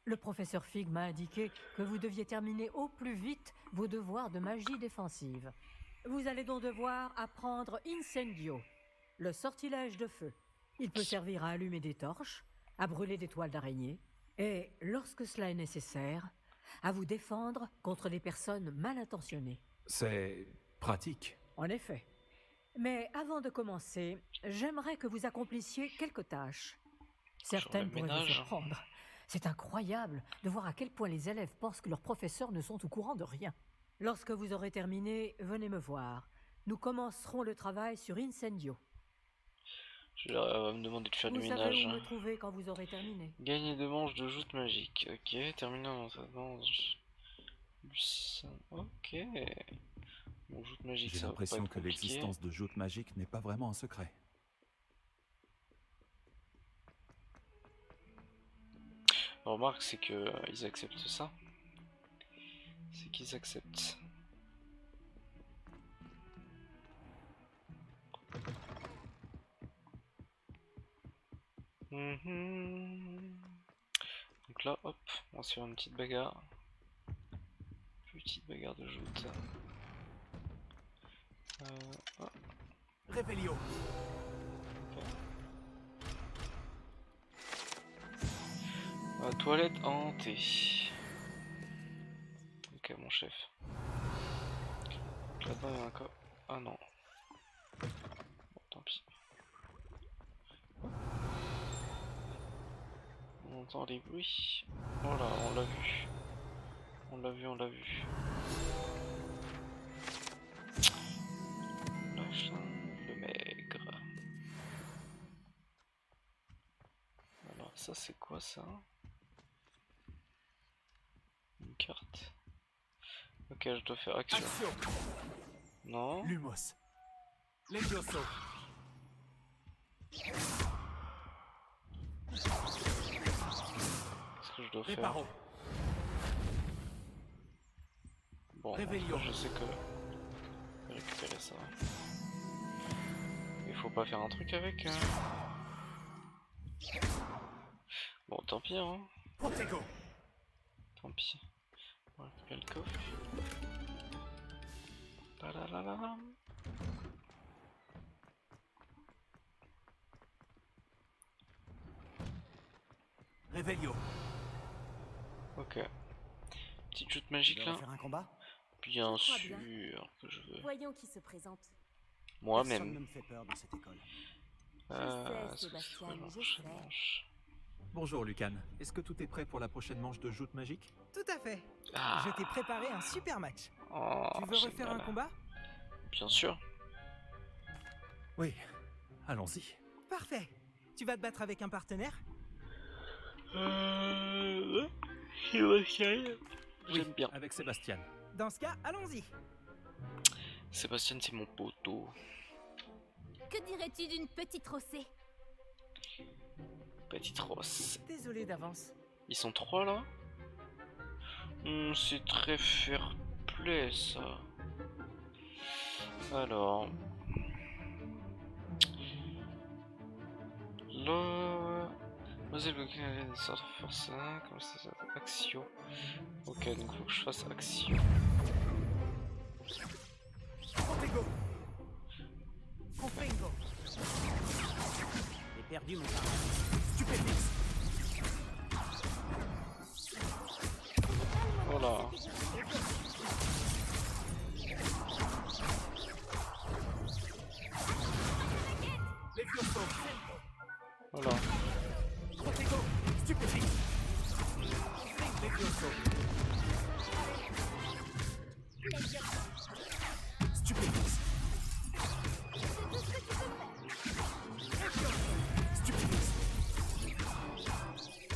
Le professeur Fig m'a indiqué que vous deviez terminer au plus vite vos devoirs de magie défensive. Vous allez donc devoir apprendre Incendio, le sortilège de feu. Il peut servir à allumer des torches, à brûler des toiles d'araignée, et, lorsque cela est nécessaire, à vous défendre contre des personnes mal intentionnées.
C'est pratique.
En effet. Mais avant de commencer, j'aimerais que vous accomplissiez quelques tâches. Certaines
le
pourraient vous
ménage.
surprendre. C'est incroyable de voir à quel point les élèves pensent que leurs professeurs ne sont au courant de rien. Lorsque vous aurez terminé, venez me voir. Nous commencerons le travail sur Incendio.
Je vais me demander de faire
Vous
du
savez
ménage.
où me trouver quand vous aurez terminé.
Gagner 2 manches de joute magique. Ok, terminant dans sa manche. Ok. Bon, joute magique,
J'ai
ça va pas
l'impression
être
que
compliqué.
l'existence de joutes magiques n'est pas vraiment un secret.
Remarque, c'est que ils acceptent ça. C'est qu'ils acceptent. Donc là, hop, on va se faire une petite bagarre. Petite bagarre de joute. Ah,
Réveillon.
toilette hantée. Ok, mon chef. Là-bas, il y a un cas. Ah non. Bon, tant pis. On entend les bruits. Voilà, on l'a vu. On l'a vu, on l'a vu. Machin, le maigre. Alors, ça, c'est quoi ça? Une carte. Ok, je dois faire action.
Action.
Non.
Lumos. Levioso.
Qu'est-ce que je dois faire?
Réparons.
Bon,
Réveillon.
je sais que je vais récupérer ça. Il faut pas faire un truc avec. Bon, tant pis, hein.
Protego.
Tant pis. On va récupérer le coffre. Tadadadam.
Réveillon.
Ok. Petite joute magique
Tu veux
là.
refaire un combat?
Bien
Je crois
sûr
bien.
que je veux.
Voyons qui se présente.
Personne ne
Moi-même.
me fait peur dans cette école.
sais,
est-ce que
Sébastien,
c'est quoi,
je
manche,
sais.
manche.
Bonjour Lucan. Est-ce que tout est prêt pour la prochaine manche de joute magique?
Tout à fait.
Ah.
Je t'ai préparé un super match.
Oh,
Tu veux refaire un
génial.
combat?
Bien sûr.
Oui, allons-y.
Parfait. Tu vas te battre avec un partenaire?
Sébastien.
Oui,
J'aime bien.
avec Sébastien.
Dans ce cas, allons-y.
Sébastien, c'est mon poteau.
Que dirais-tu d'une petite rossée?
Petite Rosse.
Désolé d'avance.
Ils sont 3 là. C'est très fair play ça. Alors. là. Vas-y, le gars, des sortes de force, hein, comme ça, Axio. Ok, donc faut que je fasse Axio.
J'ai perdu mon camarade. Stupéfixe.
Voilà. Voilà.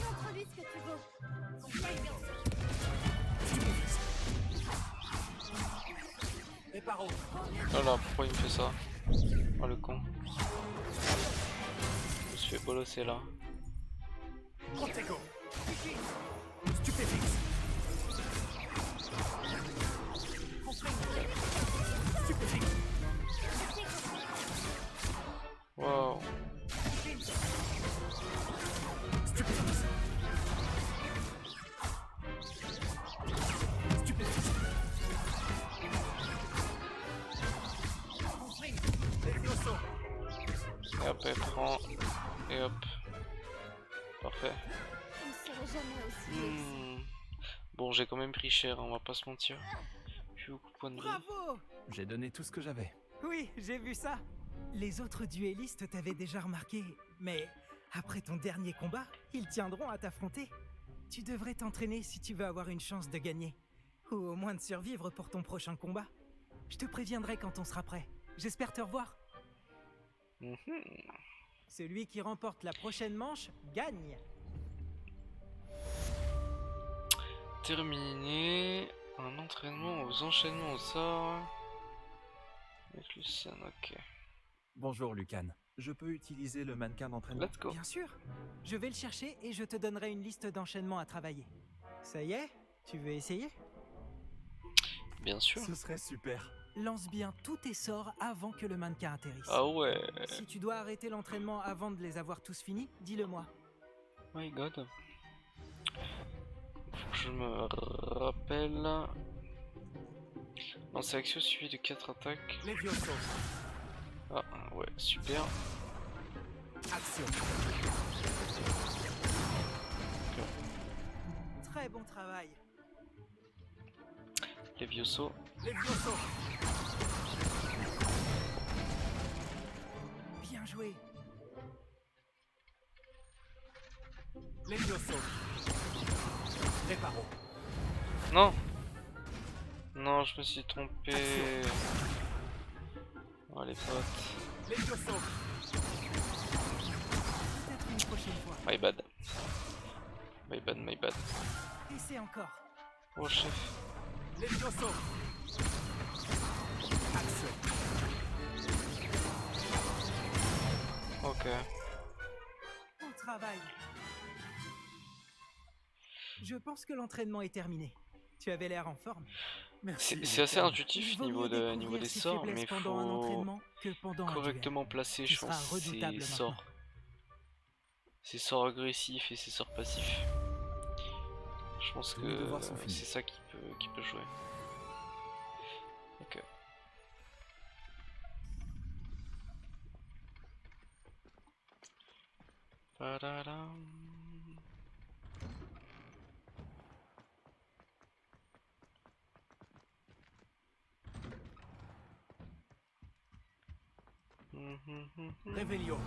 Montre-lui ce que tu vaux.
Voilà, pourquoi il me fait ça? Oh le con. Je me suis fait bolosser là. Wow. Et hop, elle prend. Et hop. Parfait.
On ne serait jamais aussi réussi.
Bon, j'ai quand même pris cher, on va pas se mentir. Plus beaucoup de points de vie.
Bravo!
J'ai donné tout ce que j'avais.
Oui, j'ai vu ça. Les autres duellistes t'avaient déjà remarqué, mais après ton dernier combat, ils tiendront à t'affronter. Tu devrais t'entraîner si tu veux avoir une chance de gagner. Ou au moins de survivre pour ton prochain combat. Je te préviendrai quand on sera prêt. J'espère te revoir. Celui qui remporte la prochaine manche gagne.
Terminé. Un entraînement aux enchaînements au sort. Avec Lucien, ok.
Bonjour Lucan. Je peux utiliser le mannequin d'entraînement?
Let's go.
Bien sûr. Je vais le chercher et je te donnerai une liste d'enchaînements à travailler. Ça y est? Tu veux essayer?
Bien sûr.
Ce serait super.
Lance bien tous tes sorts avant que le mannequin atterrisse.
Ah ouais.
Si tu dois arrêter l'entraînement avant de les avoir tous finis, dis-le moi.
My god. Faut que je me rappelle. Lancer action suivi de 4 attaques. Ah ouais, super.
Action. Très bon travail.
Levioso.
Bien joué.
Non. Non, je me suis trompé. Oh les potes.
Peut-être une prochaine fois.
My bad. My bad, my bad.
Essaie encore.
Oh chef. Ok.
Bon travail. Je pense que l'entraînement est terminé. Tu avais l'air en forme.
C'est assez intuitif
Il vaut
niveau
mieux
niveau des
découvrir ses
sorts,
faiblesses
mais
pendant un
faut
entraînement que pendant un
correctement
duel.
placer,
Tu
je pense,
seras redoutable
ses sorts. Ses sorts agressifs et ses sorts passifs. Je pense
Tous mes
que
devoirs sont finis.
c'est ça qui peut jouer. Ok. Tadadam.
Réveillon.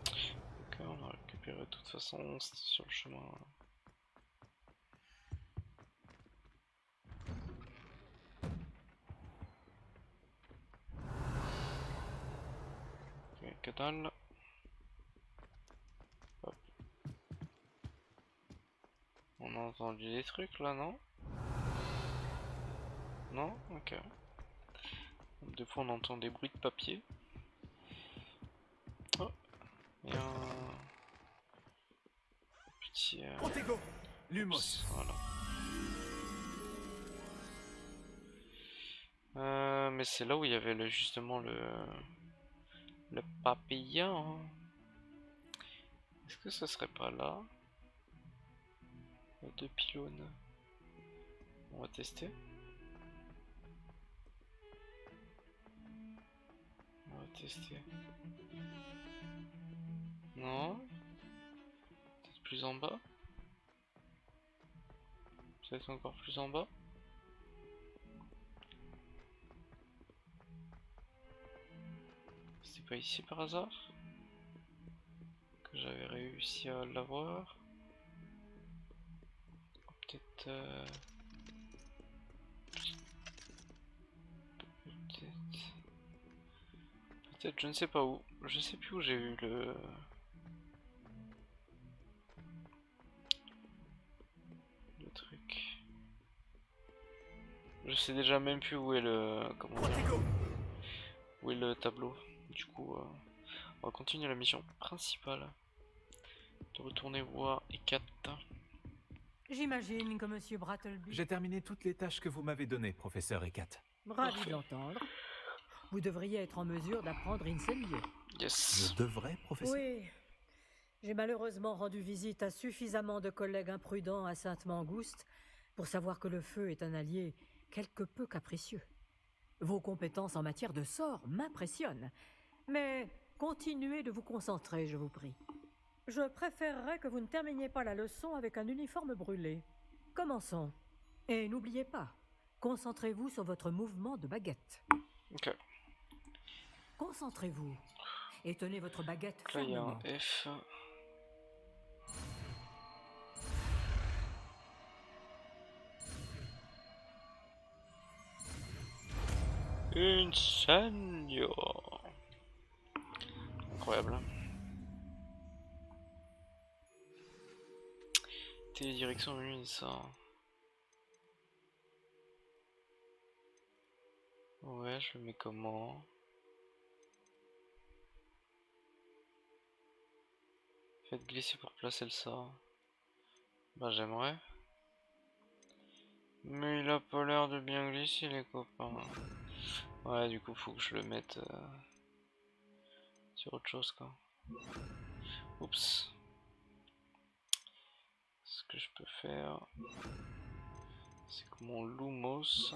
Ok, on a récupéré de toute façon, c'était sur le chemin. Ok, que dalle. Hop. On a entendu des trucs là, non? Non? Ok. Des fois on entend des bruits de papier. Oh, il y a un petit...
Lumos.
Voilà. Mais c'est là où il y avait justement le papillon. Est-ce que ce serait pas là? Il y a 2 pylônes. On va tester. On va tester. Non? Peut-être plus en bas? Peut-être encore plus en bas? C'était pas ici par hasard? Que j'avais réussi à l'avoir? Peut-être... Peut-être je ne sais pas où. Je sais plus où j'ai eu le truc. Je sais déjà même plus où est le... Comment dire, où est le tableau. Du coup, on va continuer la mission principale. De retourner voir Ekat.
J'imagine que Monsieur Brattleby...
J'ai terminé toutes les tâches que vous m'avez données, professeur Ekat.
Ravi d'entendre. Vous devriez être en mesure d'apprendre Incendio.
Yes.
Je devrais, professeur?
Oui. J'ai malheureusement rendu visite à suffisamment de collègues imprudents à Sainte-Mangouste pour savoir que le feu est un allié quelque peu capricieux. Vos compétences en matière de sort m'impressionnent, mais continuez de vous concentrer, je vous prie. Je préférerais que vous ne terminiez pas la leçon avec un uniforme brûlé. Commençons. Et n'oubliez pas, concentrez-vous sur votre mouvement de baguette.
Ok.
Concentrez-vous et tenez votre baguette
Là, il y a
fermement.
un F. Incendio. Incroyable. Télédirection, oui, ça. Ouais, je le mets comment? Faites glisser pour placer le sort. Bah j'aimerais. Mais il a pas l'air de bien glisser les copains. Ouais, du coup faut que je le mette sur autre chose quoi. Oups. Ce que je peux faire, c'est que mon Lumos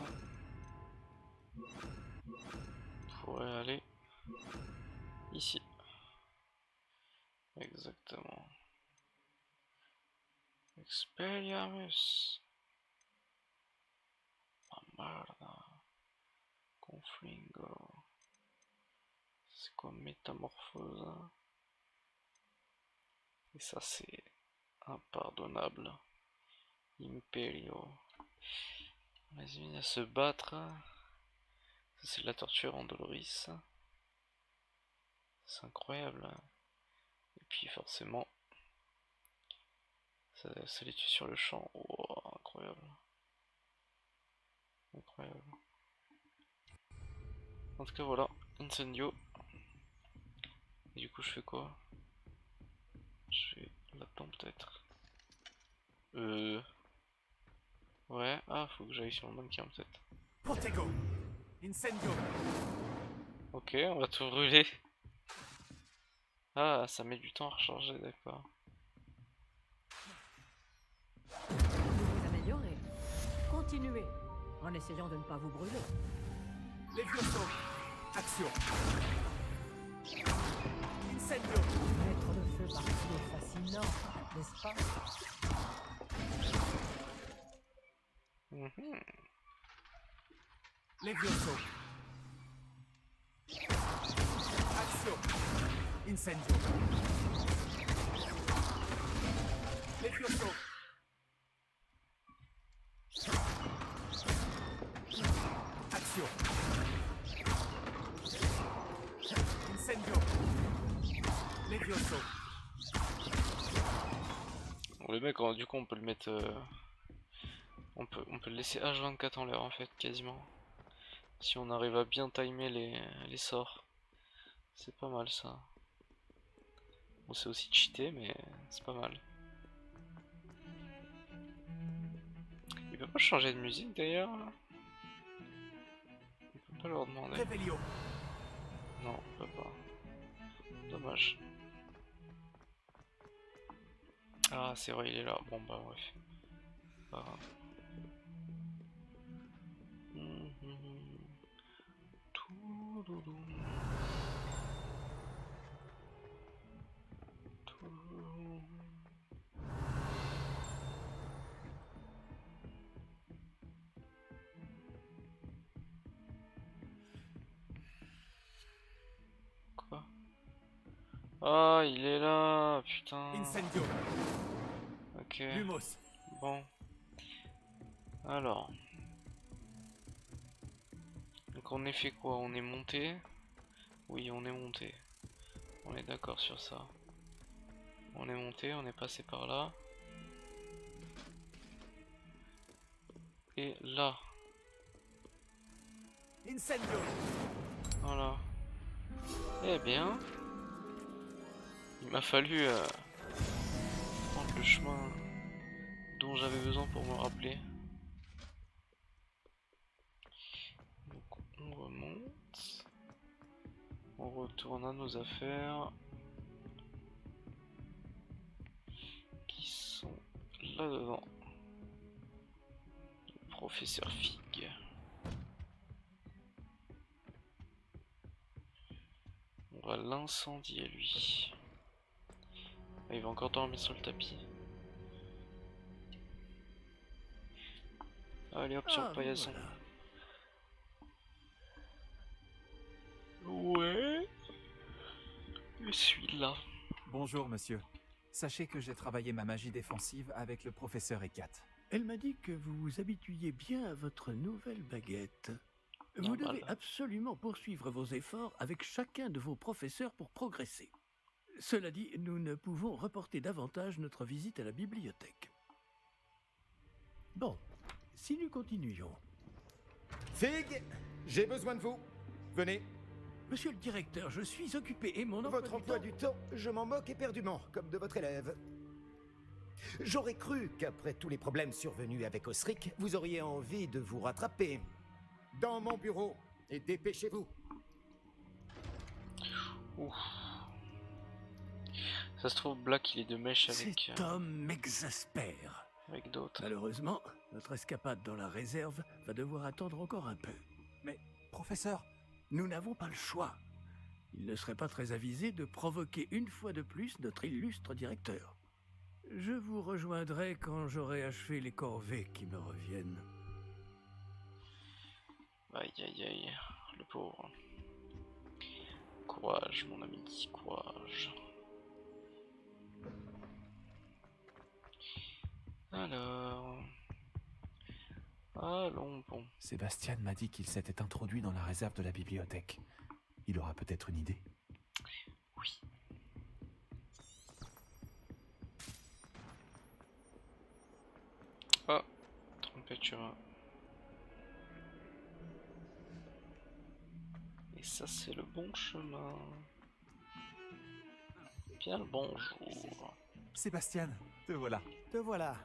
pourrait aller ici. Exactement. Expelliarmus. Mamarda. Conflingo. C'est quoi métamorphose? Et ça c'est impardonnable. Imperio. Vas-y, à se battre. Ça c'est de la torture en Doloris. C'est incroyable. Et puis forcément, ça les tue sur le champ. Oh, incroyable. Incroyable. En tout cas voilà, Incendio. Et du coup je fais quoi? Je fais là-dedans peut-être. Ouais, ah faut que j'aille sur le mannequin peut-être.
Protego. Incendio.
Ok, on va tout brûler. Ah, ça met du temps à recharger, d'accord.
Vous vous améliorez. Continuez, en essayant de ne pas vous brûler.
Levioso. Action. Incendio.
Mettre le feu par-dessus est fascinant, n'est-ce pas?
Levioso. Action. Incendio. Levioso. Action. Incendio. Levioso.
Bon, le mec, du coup on peut le mettre... on peut le laisser H24 en l'air en fait, quasiment. Si on arrive à bien timer les sorts. C'est pas mal ça. Bon, c'est aussi cheaté, mais c'est pas mal. Il peut pas changer de musique d'ailleurs? On peut pas leur demander.
Revelio.
Non, on peut pas. Dommage. Ah, c'est vrai, il est là. Bon, bah, bref. Pas grave. Touloulou. Touloulou. Quoi? Ah, il est là, putain.
Incendio.
Ok.
Lumos.
Bon. Alors. Donc on est fait quoi? On est monté? Oui, on est monté. On est d'accord sur ça. On est monté, on est passé par là. Et là.
Incendio.
Voilà. Eh bien. Il m'a fallu prendre le chemin dont j'avais besoin pour me rappeler. Donc on remonte. On retourne à nos affaires. Qui sont là-dedans. Le professeur Fig. On va l'incendier lui. Ah, il va encore dormir sur le tapis. Allez hop sur le paillasson. Ouais. Je suis là.
Bonjour, monsieur. Sachez que j'ai travaillé ma magie défensive avec le professeur Ekat.
Elle m'a dit que vous vous habituiez bien à votre nouvelle baguette. Vous devez absolument poursuivre vos efforts avec chacun de vos professeurs pour progresser. Cela dit, nous ne pouvons reporter davantage notre visite à la bibliothèque. Bon, si nous continuions...
Fig, j'ai besoin de vous. Venez.
Monsieur le directeur, je suis occupé et mon
Votre emploi du temps, je m'en moque éperdument, comme de votre élève. J'aurais cru qu'après tous les problèmes survenus avec Osric, vous auriez envie de vous rattraper. Dans mon bureau, et dépêchez-vous.
Ouf. Ça se trouve, Black il est de mèche avec...
Cet homme m'exaspère.
Avec d'autres.
Malheureusement, notre escapade dans la réserve va devoir attendre encore un peu.
Mais, professeur...
Nous n'avons pas le choix. Il ne serait pas très avisé de provoquer une fois de plus notre illustre directeur. Je vous rejoindrai quand j'aurai achevé les corvées qui me reviennent.
Aïe aïe aïe, le pauvre. Courage mon ami, courage. Alors... Allons bon.
Sébastien m'a dit qu'il s'était introduit dans la réserve de la bibliothèque. Il aura peut-être une idée.
Oui. Ah, trompette chemin. Et ça c'est le bon chemin. Bien le bonjour.
Sébastien, te voilà.
Te voilà.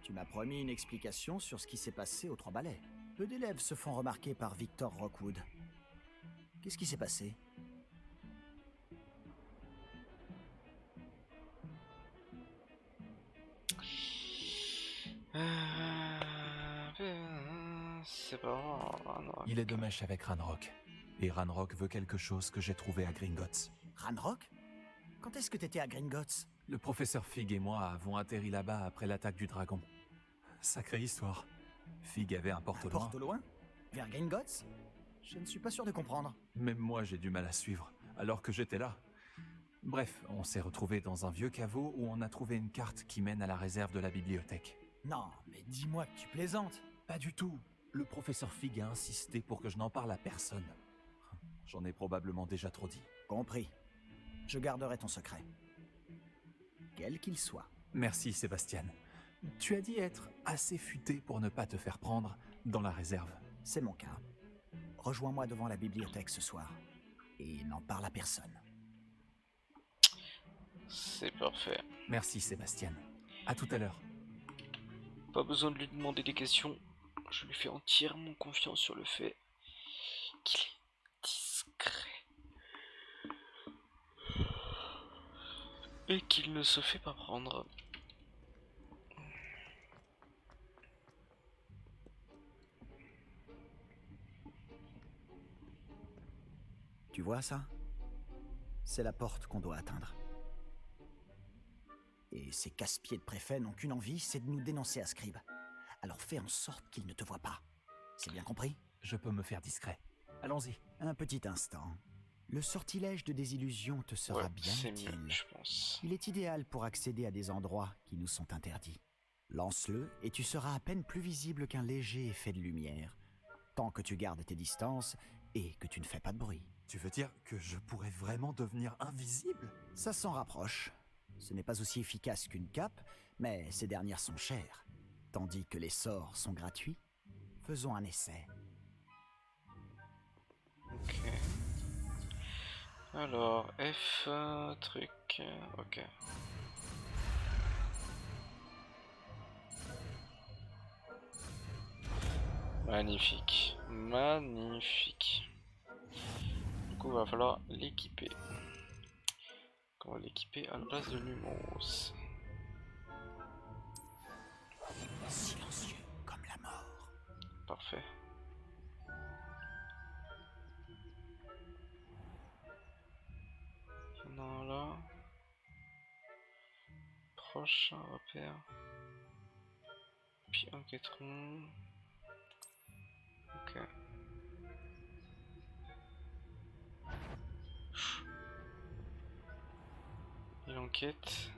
Tu m'as promis une explication sur ce qui s'est passé aux Trois Balais. Peu d'élèves se font remarquer par Victor Rockwood. Qu'est-ce qui s'est passé?
C'est pas Ranrock.
Il est de mèche avec Ranrock. Et Ranrock veut quelque chose que j'ai trouvé à Gringotts.
Ranrock? Quand est-ce que t'étais à Gringotts?
Le professeur Fig et moi avons atterri là-bas après l'attaque du dragon. Sacrée histoire. Fig avait un porte-loin.
Porte-loin? Vers Gringotts? Je ne suis pas sûr de comprendre.
Même moi j'ai du mal à suivre, alors que j'étais là. Bref, on s'est retrouvés dans un vieux caveau où on a trouvé une carte qui mène à la réserve de la bibliothèque.
Non, mais dis-moi que tu plaisantes.
Pas du tout. Le professeur Fig a insisté pour que je n'en parle à personne. J'en ai probablement déjà trop dit.
Compris. Je garderai ton secret. Quel qu'il soit.
Merci Sébastien. Tu as dit être assez futé pour ne pas te faire prendre dans la réserve.
C'est mon cas. Rejoins-moi devant la bibliothèque ce soir. Et n'en parle à personne.
C'est parfait.
Merci Sébastien. À tout à l'heure.
Pas besoin de lui demander des questions. Je lui fais entièrement confiance sur le fait qu'il est discret. Et qu'il ne se fait pas prendre.
Tu vois ça? C'est la porte qu'on doit atteindre. Et ces casse-pieds de préfet n'ont qu'une envie, c'est de nous dénoncer à Scribe. Alors fais en sorte qu'ils ne te voient pas. C'est bien compris?
Je peux me faire discret. Allons-y.
Un petit instant. Le sortilège de désillusion te sera bien utile.
Mieux, je pense.
Il est idéal pour accéder à des endroits qui nous sont interdits. Lance-le et tu seras à peine plus visible qu'un léger effet de lumière. Tant que tu gardes tes distances et que tu ne fais pas de bruit.
Tu veux dire que je pourrais vraiment devenir invisible?
Ça s'en rapproche. Ce n'est pas aussi efficace qu'une cape, mais ces dernières sont chères. Tandis que les sorts sont gratuits. Faisons un essai.
Ok. Alors, F, truc, ok. Magnifique, magnifique. Du coup, il va falloir l'équiper. On va l'équiper à la place de Lumos.
Silencieux comme la mort.
Parfait. Il y en a un là. Prochain repère. Puis un quêtron. Ok. Il enquête.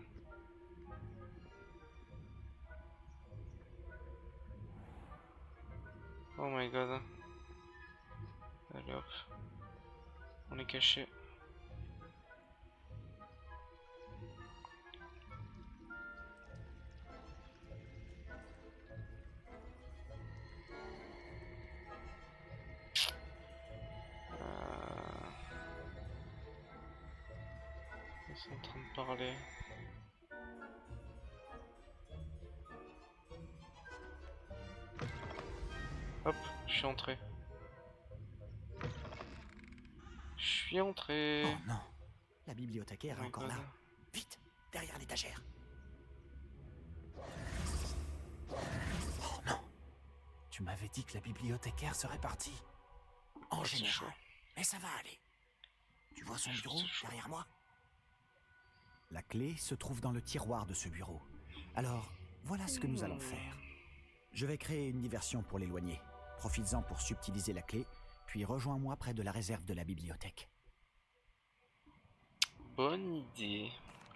Oh my god. Allez hop. On est caché. Ils sont en train de parler. Hop, je suis entré. Je suis entré.
Oh non, la bibliothécaire est
Oh my
encore
God.
là. Vite, derrière l'étagère.
Oh non. Tu m'avais dit que la bibliothécaire serait partie.
En
c'est
général.
chaud.
Mais ça va aller. Tu vois son
C'est
bureau
chaud.
derrière moi? La clé se trouve dans le tiroir de ce bureau. Alors, voilà ce que nous allons faire. Je vais créer une diversion pour l'éloigner. Profites-en pour subtiliser la clé, puis rejoins-moi près de la réserve de la bibliothèque.
Bonne idée.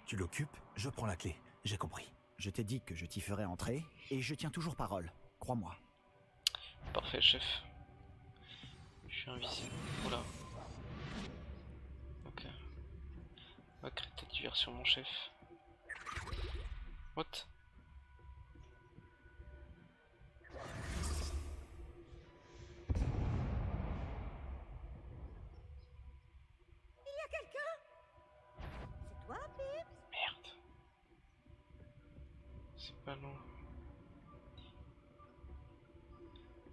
Tu l'occupes, je prends la clé. J'ai compris.
Je t'ai dit que je t'y ferai entrer, et je tiens toujours parole. Crois-moi.
Parfait, chef. Je suis invisible. Oula. Ok. On va créer ta diversion, mon chef. What?
Il y a quelqu'un? C'est toi, Pips?
Merde. C'est pas loin.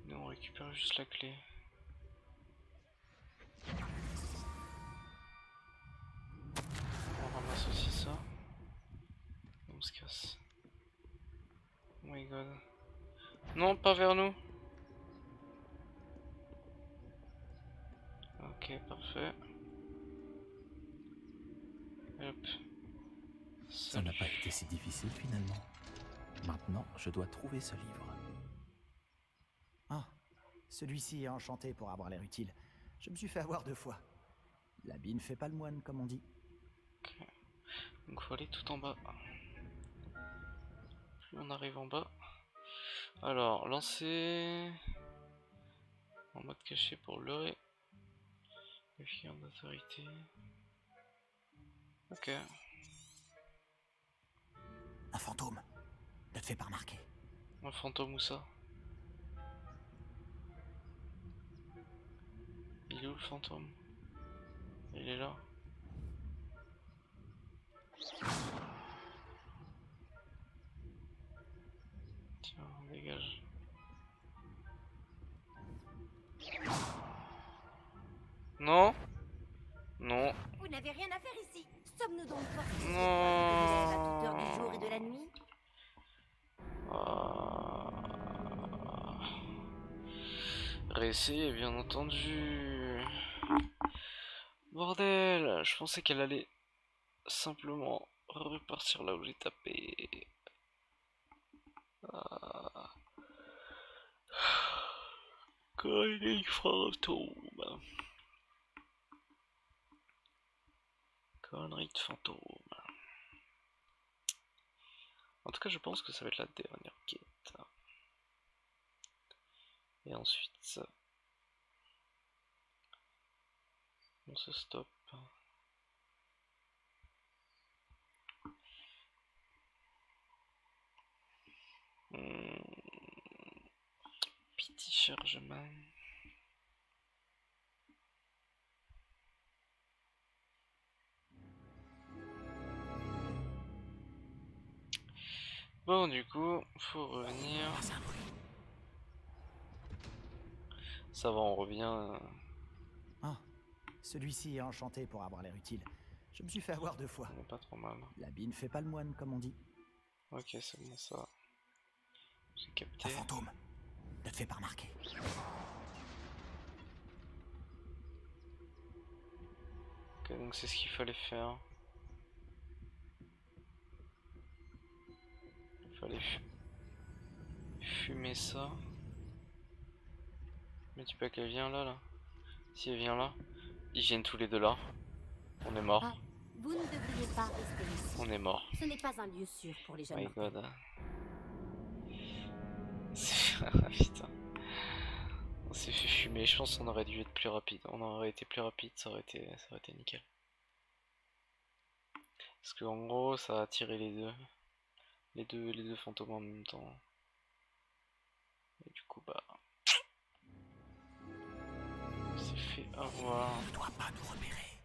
Nous on récupère juste la clé. On ramasse aussi ça. Et on se casse. Oh my god. Non, pas vers nous. Ok, parfait. Hop.
Ça n'a pas été si difficile finalement. Maintenant, je dois trouver ce livre.
Ah, celui-ci est enchanté pour avoir l'air utile. Je me suis fait avoir 2 fois. L'habit ne fait pas le moine, comme on dit.
Ok. Donc faut aller tout en bas. Plus on arrive en bas. Alors, lancer en mode caché pour leurrer les figures d'autorité. Ok.
Un fantôme. Ne te fais pas remarquer.
Un fantôme ou ça? Il est où le fantôme? Il est là. Tiens, dégage. Non? Non.
Vous n'avez rien à faire ici.
Sommes-nous donc forcés de
Non.
à toute heure du jour et de la nuit?
Réessayer, bien entendu. Bordel, je pensais qu'elle allait simplement repartir là où j'ai tapé. Connerie de fantôme. Connerie de fantôme. En tout cas, je pense que ça va être la dernière quête. Et ensuite, on se stoppe. Petit chargement. Bon, du coup, faut revenir. Ça va, on revient.
Ah, celui-ci est enchanté pour avoir l'air utile. Je me suis fait avoir 2 fois.
On est pas trop mal.
L'habit ne fait pas le moine, comme on dit.
Ok, c'est bon ça. J'ai capté.
Un fantôme. Ne te fais pas remarquer.
Ok, donc c'est ce qu'il fallait faire. Il fallait fumer ça. Mais tu peux qu'elle vient là. Si elle vient là, ils viennent tous les deux là. On est mort.
Ah, vous ne devriez pas rester ici.
On est mort.
Ce n'est pas un lieu sûr pour les jeunes.
My god. Putain. On s'est fait fumer, je pense qu'on aurait dû être plus rapide. On aurait été plus rapide, ça aurait été nickel. Parce que en gros ça a attiré les deux fantômes en même temps. Et du coup bah on s'est fait avoir.
On ne doit pas nous repérer.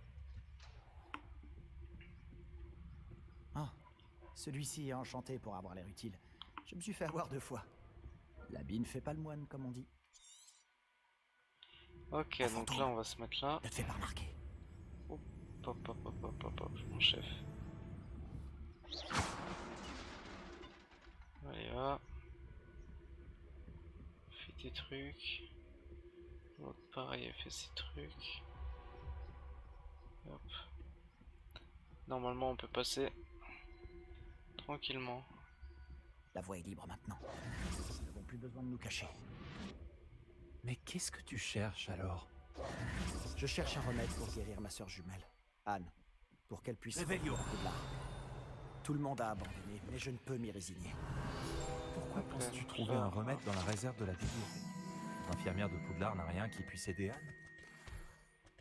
Ah, celui-ci est enchanté pour avoir l'air utile. Je me suis fait avoir 2 fois. L'habit ne fait pas le moine, comme on dit.
Ok, donc là on va se mettre là.
Ne te fais pas remarquer.
Hop, mon chef. Allez, va. Fais tes trucs. L'autre pareil, elle fait ses trucs. Hop. Normalement on peut passer tranquillement.
La voie est libre maintenant. Nous n'avons plus besoin de nous cacher.
Mais qu'est-ce que tu cherches alors?
Je cherche un remède pour guérir ma sœur jumelle, Anne, pour qu'elle puisse revenir à Poudlard. Tout le monde a abandonné, mais je ne peux m'y résigner.
Pourquoi penses-tu trouver un remède dans la réserve de la bibliothèque? L'infirmière de Poudlard n'a rien qui puisse aider Anne?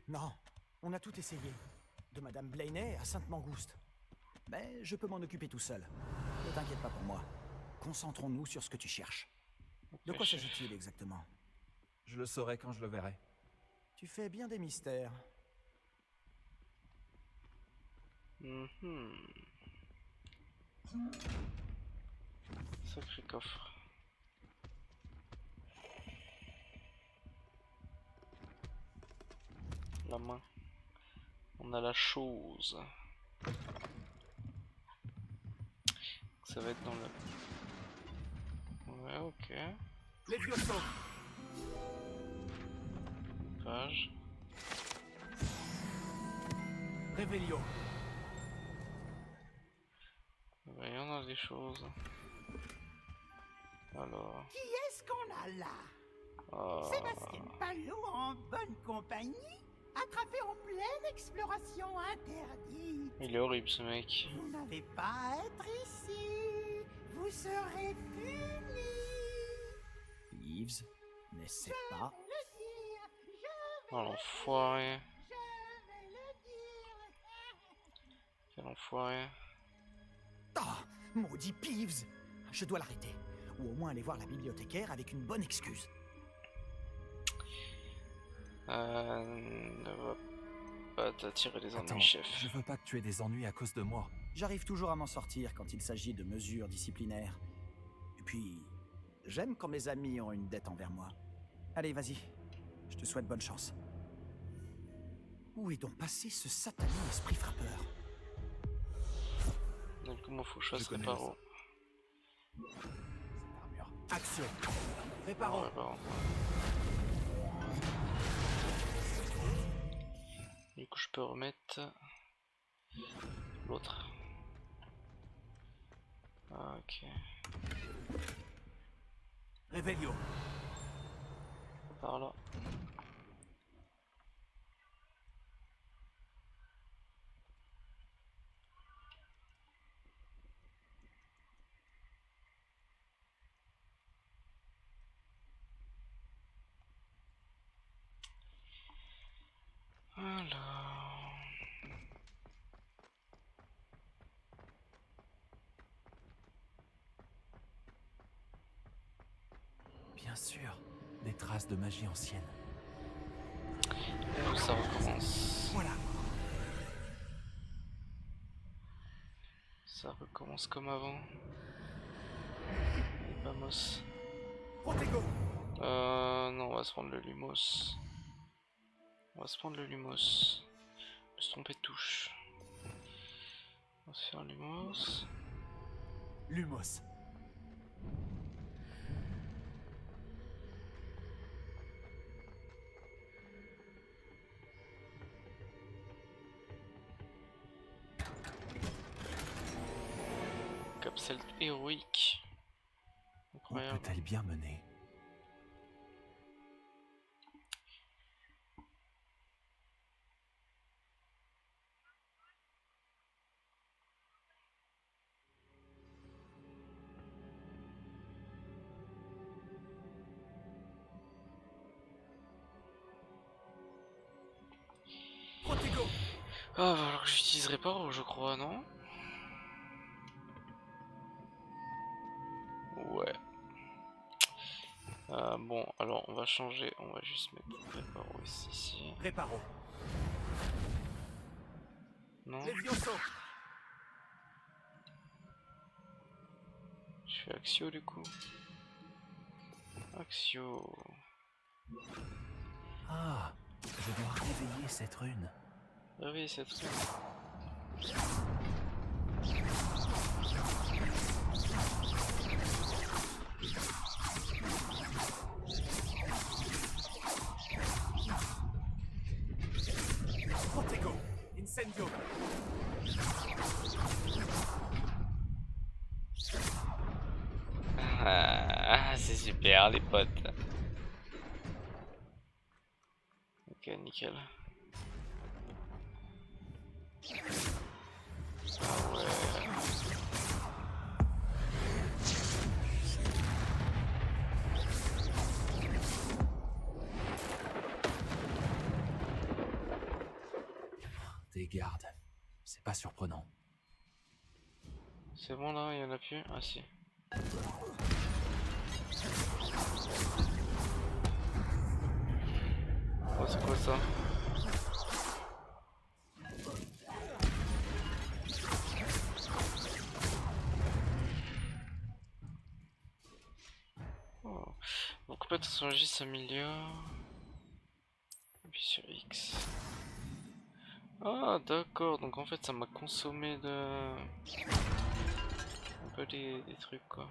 Non, on a tout essayé. De Madame Blaney à Sainte-Mangouste. Mais je peux m'en occuper tout seul. Ne t'inquiète pas pour moi. Concentrons-nous sur ce que tu cherches. De quoi s'agit-il exactement?
Je le saurai quand je le verrai.
Tu fais bien des mystères.
Sacré coffre. La main. On a la chose. Ça va être dans le... Ouais, ok.
Les vieux sauts.
Page.
Réveillon.
Voyons dans des choses. Alors...
Qui est-ce qu'on a là? Sébastien Palou en bonne compagnie, attrapé en pleine exploration interdite.
Il est horrible ce mec.
Vous n'avez pas à être ici. Vous serez punis.
Yves, n'essaie pas.
Oh l'enfoiré. Quel enfoiré.
Ah, maudit Peeves! Je dois l'arrêter. Ou au moins aller voir la bibliothécaire avec une bonne excuse.
Ne va pas t'attirer les ennuis,
Attends,
chef.
je veux pas que tu aies des ennuis à cause de moi.
J'arrive toujours à m'en sortir quand il s'agit de mesures disciplinaires. Et puis, j'aime quand mes amis ont une dette envers moi. Allez, vas-y. Je te souhaite bonne chance. Où est donc passé ce satané esprit frappeur?
Du coup, moi, faut que je fasse réparo.
Action. Réparons.
Du coup, je peux remettre l'autre. Ah, ok.
Réveillon.
Par là. Alors...
Bien sûr, des traces de magie ancienne.
Et ça recommence.
Voilà.
Ça recommence comme avant. Et vamos. Non, on va se prendre le Lumos. On va se prendre le Lumos. Je me suis trompé de touche. On va se faire Lumos.
Lumos.
Capsule héroïque. Incroyable.
Où peut-elle bien mener?
Ah, alors que j'utiliserai pas, je crois, non? Ouais. Bon, alors on va changer, on va juste mettre réparo ici.
Réparo.
Non. Je fais Axio du coup. Axio.
Ah, je dois réveiller cette rune.
Réveiller cette rune.
Protego. Incendio.
Ah, c'est super les potes. Ok, nickel. Ah ouais.
Des gardes. C'est pas surprenant.
C'est bon là, il y en a plus? Ah si. Oh, c'est quoi ça? Oh. Donc compétence en magie s'améliore. Puis sur X. Ah d'accord, donc en fait ça m'a consommé de... un peu des trucs quoi.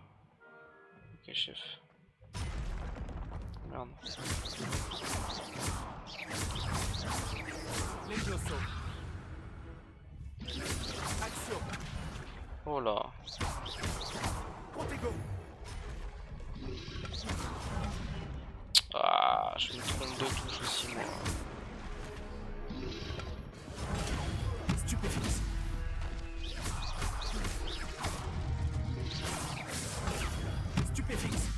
Ok chef. Merde.
Action.
Oh là.
Protego.
Ah, je me trompe de touche aussi moi.
Stupéfixe. Stupéfixe.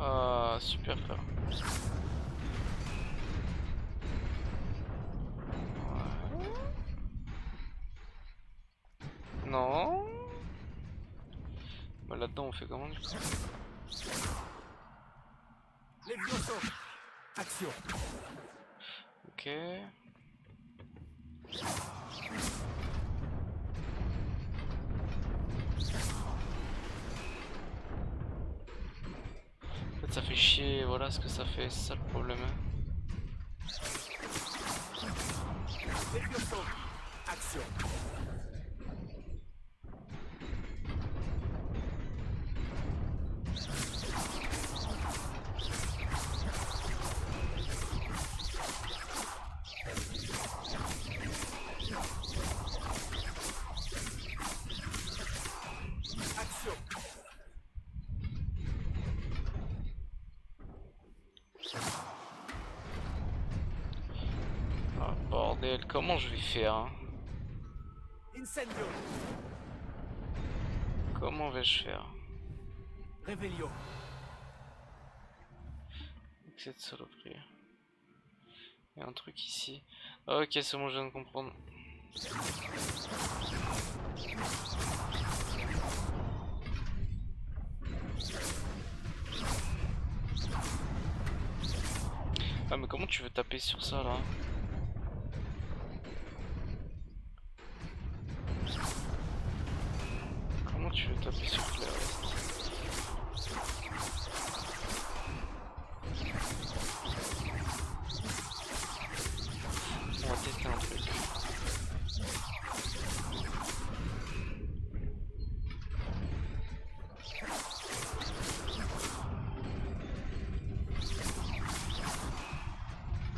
Ah, super frère. Ouais. là-dedans on fait comment du coup?
Levioso. Action.
Ok. En fait ça fait chier, voilà ce que ça fait, c'est ça le problème.
Levioso. Action.
Ah bordel, comment je vais faire hein?
Incendio.
Comment vais-je faire?
Revelio.
Avec cette saloperie. Il y a un truc ici. Ah, ok, c'est bon, je viens de comprendre. Ah mais comment tu veux taper sur ça là? Comment tu veux taper sur Claire? On va tester un truc.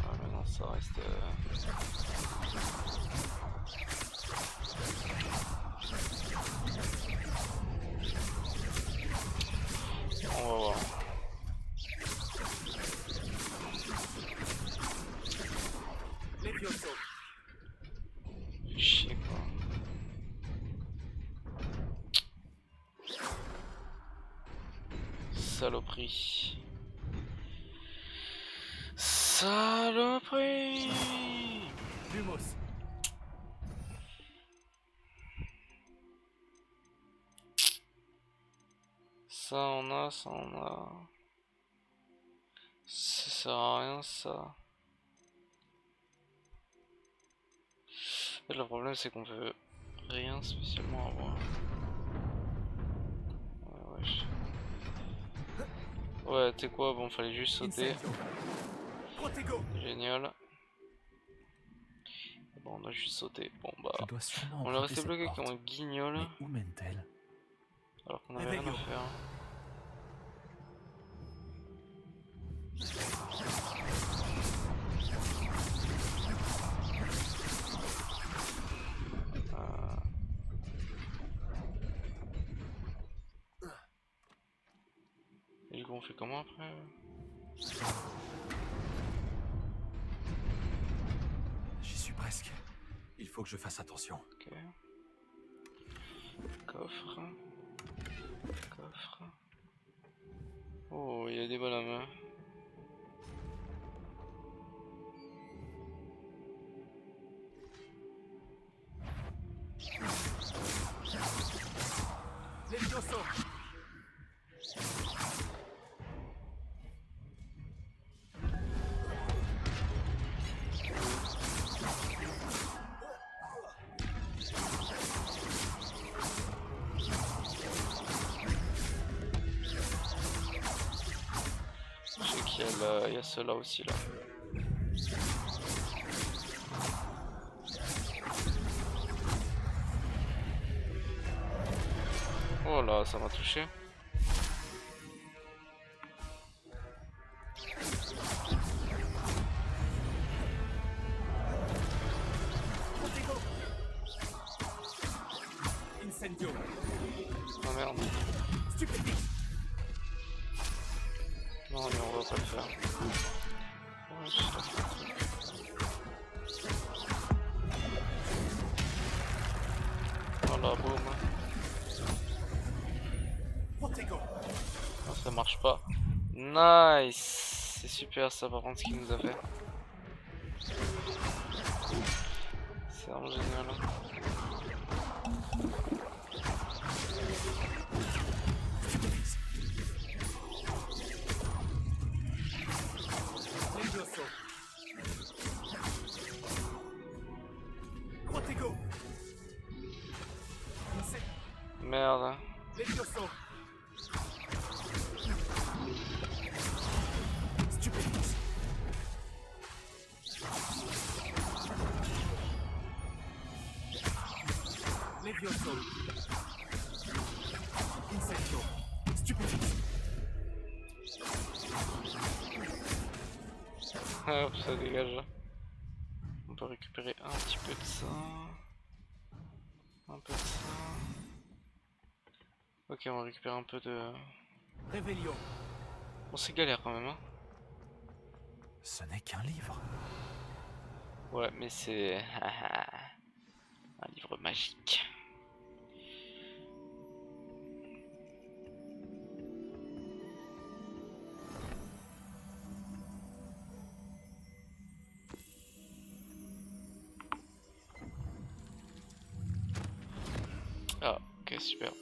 Ah mais non, ça reste... On va voir.
Levioso.
Chier quoi. Saloperie. Saloperie.
Lumos.
Ça on a, ça on a. Ça sert à rien ça. Le problème c'est qu'on veut rien spécialement avoir. Ouais, wesh. Ouais, t'es quoi? Bon, fallait juste sauter. Génial. Bon, on a juste sauté. Bon, bah. On est resté bloqué comme un guignol.
Où mène-t-elle?
Alors qu'on avait rien à faire. Et du coup, on fait comment après?
J'y suis presque. Il faut que je fasse attention.
Ok. Coffre. Coffre. Oh, il y a des bonhommes.
Levioso.
Je sais qu'il y a ceux-là aussi là. Oh là, ça m'a touché.
Incendio.
Oh merde. Non mais on va pas le faire. Ouais, je sais pas. Voilà, boum. Non, ça marche pas. Nice. C'est super ça par contre ce qu'il nous a fait. C'est vraiment génial.
Protego.
Merde.
Levioso. Stupidus. Levioso. Insecto. Stupidus.
Hop, ça dégage. On peut récupérer un petit peu de ça. Un peu de ça. Ok, on va récupérer un peu de...
Réveillon.
Bon, c'est galère quand même, hein.
Ce n'est qu'un livre.
Ouais, mais c'est... un livre magique. Ah, ok, super.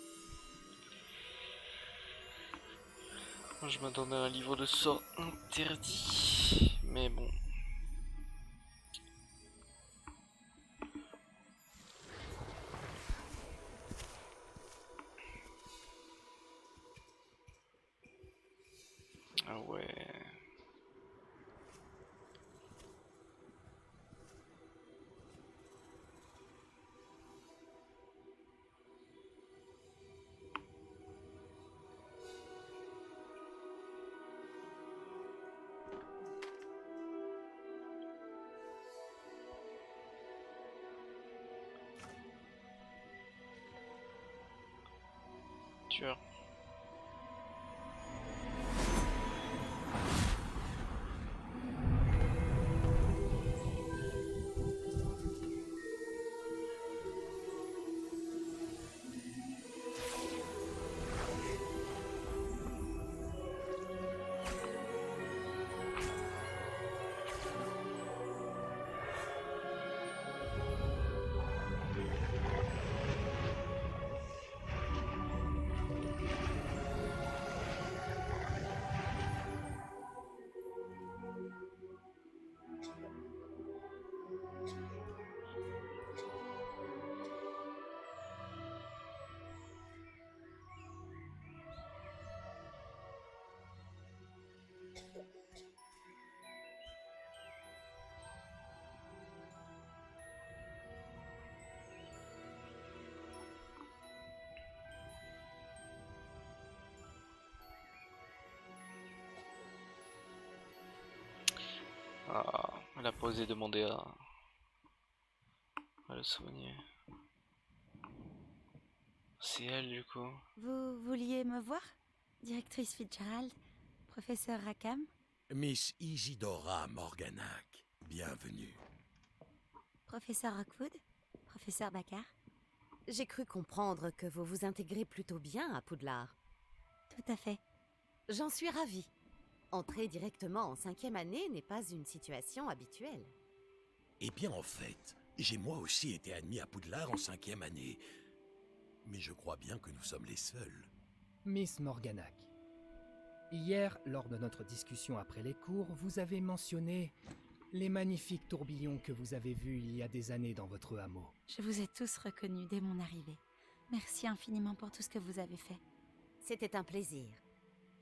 Moi, je m'attendais à un livre de sort interdit, mais bon. Ah ouais. Tueur. Ah, elle a pas osé demander à le soigner. C'est elle du coup.
Vous vouliez me voir? Directrice Fitzgerald, professeur Rackham?
Miss Isidora Morganac, bienvenue.
Professeur Rockwood? Professeur Baccar? J'ai cru comprendre que vous vous intégrez plutôt bien à Poudlard. Tout à fait. J'en suis ravie. Entrer directement en 5e année n'est pas une situation habituelle.
Eh bien, en fait, j'ai moi aussi été admis à Poudlard en 5e année. Mais je crois bien que nous sommes les seuls.
Miss Morganac, hier, lors de notre discussion après les cours, vous avez mentionné les magnifiques tourbillons que vous avez vus il y a des années dans votre hameau.
Je vous ai tous reconnus dès mon arrivée. Merci infiniment pour tout ce que vous avez fait. C'était un plaisir.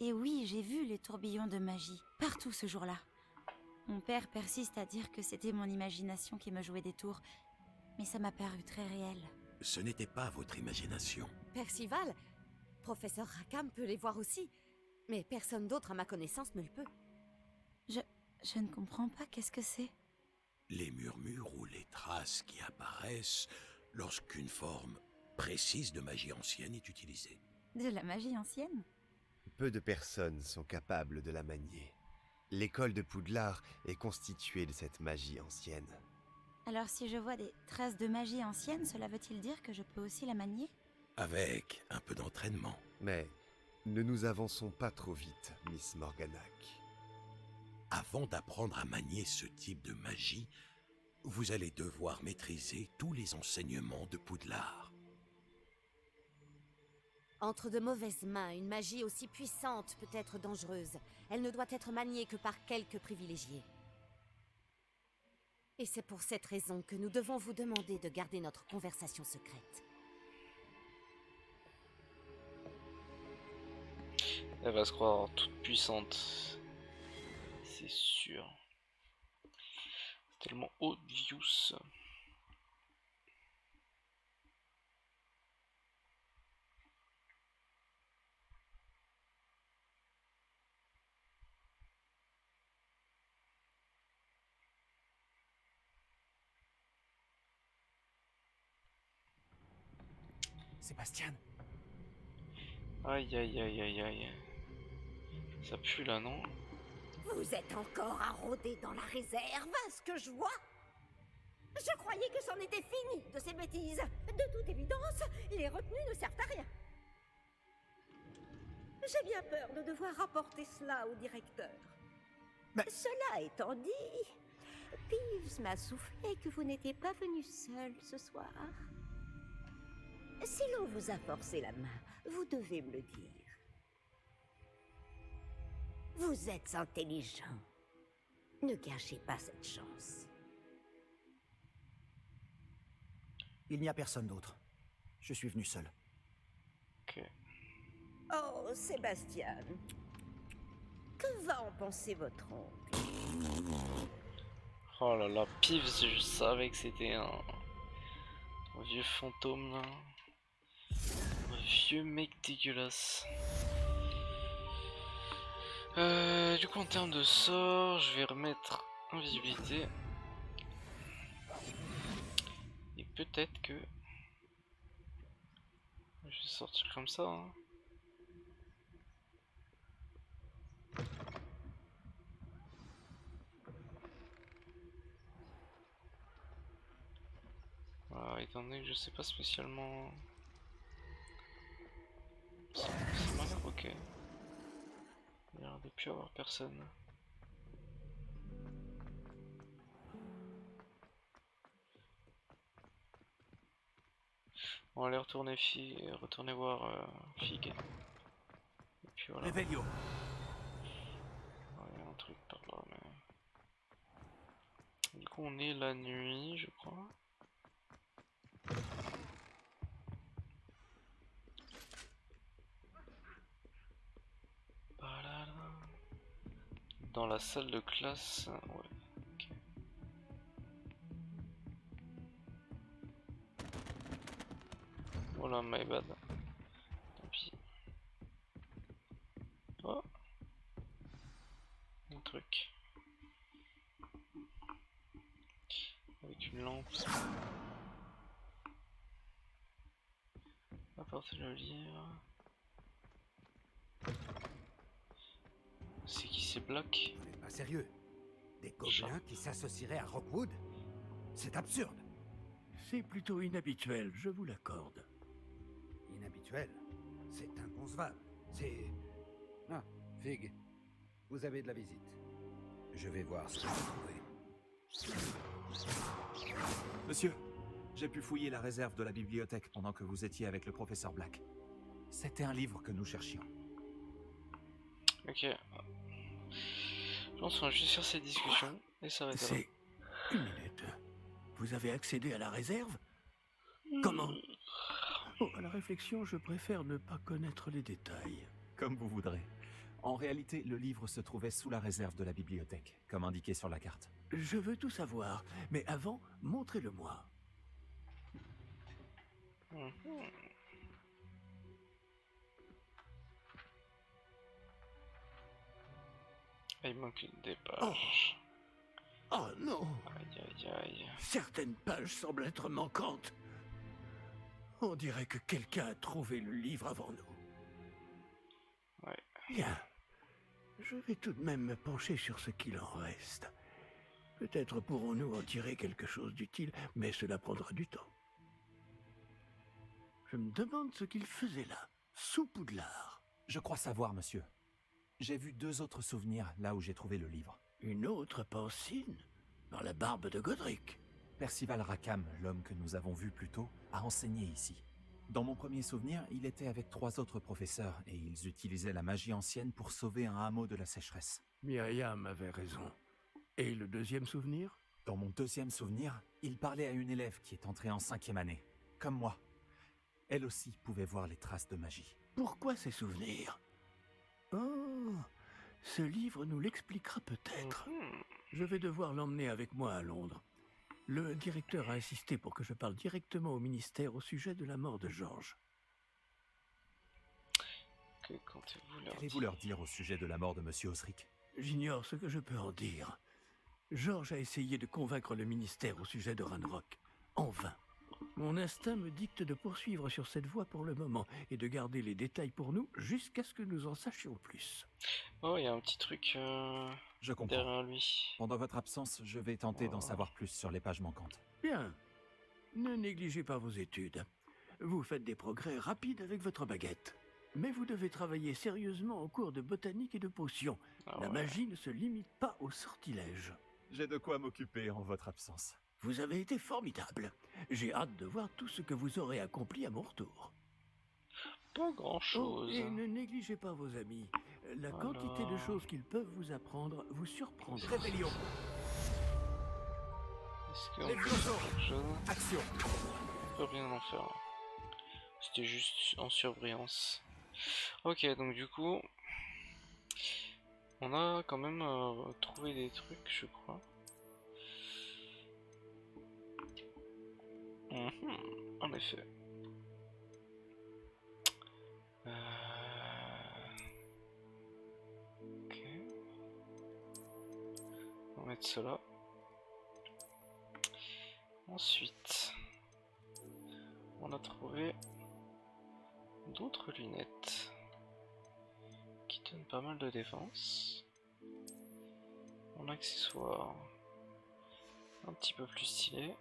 Et oui, j'ai vu les tourbillons de magie, partout ce jour-là. Mon père persiste à dire que c'était mon imagination qui me jouait des tours, mais ça m'a paru très réel.
Ce n'était pas votre imagination.
Percival, professeur Rackham peut les voir aussi, mais personne d'autre à ma connaissance ne le peut. Je ne comprends pas, qu'est-ce que c'est?
Les murmures ou les traces qui apparaissent lorsqu'une forme précise de magie ancienne est utilisée.
De la magie ancienne?
Peu de personnes sont capables de la manier. L'école de Poudlard est constituée de cette magie ancienne.
Alors si je vois des traces de magie ancienne, cela veut-il dire que je peux aussi la manier?
Avec un peu d'entraînement.
Mais ne nous avançons pas trop vite, Miss Morganac.
Avant d'apprendre à manier ce type de magie, vous allez devoir maîtriser tous les enseignements de Poudlard.
Entre de mauvaises mains, une magie aussi puissante peut être dangereuse. Elle ne doit être maniée que par quelques privilégiés. Et c'est pour cette raison que nous devons vous demander de garder notre conversation secrète.
Elle va se croire toute puissante. C'est sûr. C'est tellement obvious.
Sébastien.
Aïe aïe aïe aïe aïe. Ça pue là, non?
Vous êtes encore à rôder dans la réserve, à ce que je vois. Je croyais que c'en était fini de ces bêtises. De toute évidence, les retenues ne servent à rien. J'ai bien peur de devoir rapporter cela au directeur.
Mais...
Cela étant dit, Peeves m'a soufflé que vous n'étiez pas venu seul ce soir. Si l'on vous a forcé la main, vous devez me le dire. Vous êtes intelligent. Ne gâchez pas cette chance.
Il n'y a personne d'autre. Je suis venu seul.
Ok.
Oh, Sébastien. Que va en penser votre oncle?
Oh là là, Peeves, je savais que c'était un vieux fantôme là. Un vieux mec dégueulasse. Du coup en termes de sort, je vais remettre invisibilité. Et peut-être que... Je vais sortir comme ça. Hein. Voilà, étant donné que je sais pas spécialement... Ça m'a l'air ok. Il y a l'air de plus avoir personne. On va aller retourner voir Fig. Et puis voilà.
Revelio.
Ouais, il y a un truc par là, mais... Du coup on est la nuit, je crois. Dans la salle de classe, ouais. Okay. Voilà, my bad. Tant pis. Oh, un truc. Avec une lampe. Apporter le livre. C'est qui ces Black?
Vous n'êtes pas sérieux? Des gobelins qui s'associeraient à Rockwood? C'est absurde.
C'est plutôt inhabituel, je vous l'accorde.
Inhabituel? C'est inconcevable. C'est... Ah, Fig, vous avez de la visite. Je vais voir ce que vous trouvez.
Monsieur, j'ai pu fouiller la réserve de la bibliothèque pendant que vous étiez avec le professeur Black. C'était un livre que nous cherchions.
Ok. Je pense qu'on va juste faire cette discussion et ça va être là.
C'est... Une minute. Vous avez accédé à la réserve? Comment? Oh, à la réflexion, je préfère ne pas connaître les détails.
Comme vous voudrez. En réalité, le livre se trouvait sous la réserve de la bibliothèque, comme indiqué sur la carte.
Je veux tout savoir, mais avant, montrez-le-moi.
Il manque des pages.
Oh non!
Aïe aïe aïe.
Certaines pages semblent être manquantes. On dirait que quelqu'un a trouvé le livre avant nous.
Ouais.
Bien. Je vais tout de même me pencher sur ce qu'il en reste. Peut-être pourrons-nous en tirer quelque chose d'utile, mais cela prendra du temps. Je me demande ce qu'il faisait là, sous Poudlard.
Je crois savoir, monsieur. J'ai vu 2 autres souvenirs là où j'ai trouvé le livre.
Une autre Pancine? Dans la barbe de Godric?
Percival Rackham, l'homme que nous avons vu plus tôt, a enseigné ici. Dans mon premier souvenir, il était avec 3 autres professeurs et ils utilisaient la magie ancienne pour sauver un hameau de la sécheresse.
Myriam avait raison. Et le deuxième souvenir?
Dans mon deuxième souvenir, il parlait à une élève qui est entrée en 5e année, comme moi. Elle aussi pouvait voir les traces de magie.
Pourquoi ces souvenirs? Oh, ce livre nous l'expliquera peut-être. Je vais devoir l'emmener avec moi à Londres. Le directeur a insisté pour que je parle directement au ministère au sujet de la mort de George.
Qu'allez-vous leur dire au sujet de la mort de Monsieur Osric?
J'ignore ce que je peux en dire. George a essayé de convaincre le ministère au sujet de Ranrock. En vain. Mon instinct me dicte de poursuivre sur cette voie pour le moment et de garder les détails pour nous jusqu'à ce que nous en sachions plus.
Oh, il y a un petit truc
Je comprends.
derrière lui.
Pendant votre absence, je vais tenter d'en savoir plus sur les pages manquantes.
Bien. Ne négligez pas vos études. Vous faites des progrès rapides avec votre baguette. Mais vous devez travailler sérieusement au cours de botanique et de potions. La magie ne se limite pas au sortilège.
J'ai de quoi m'occuper en votre absence.
Vous avez été formidable. J'ai hâte de voir tout ce que vous aurez accompli à mon retour.
Pas grand-chose.
Oh, et ne négligez pas vos amis. La quantité de choses qu'ils peuvent vous apprendre vous surprendra.
Rébellion.
Est-ce qu'on peut faire quelque chose?
Action.
On peut rien en faire. C'était juste en surbrillance. Ok, donc du coup, on a quand même trouvé des trucs, je crois. En effet. Ok. On va mettre cela. Ensuite, on a trouvé d'autres lunettes qui donnent pas mal de défense. En accessoire un petit peu plus stylé.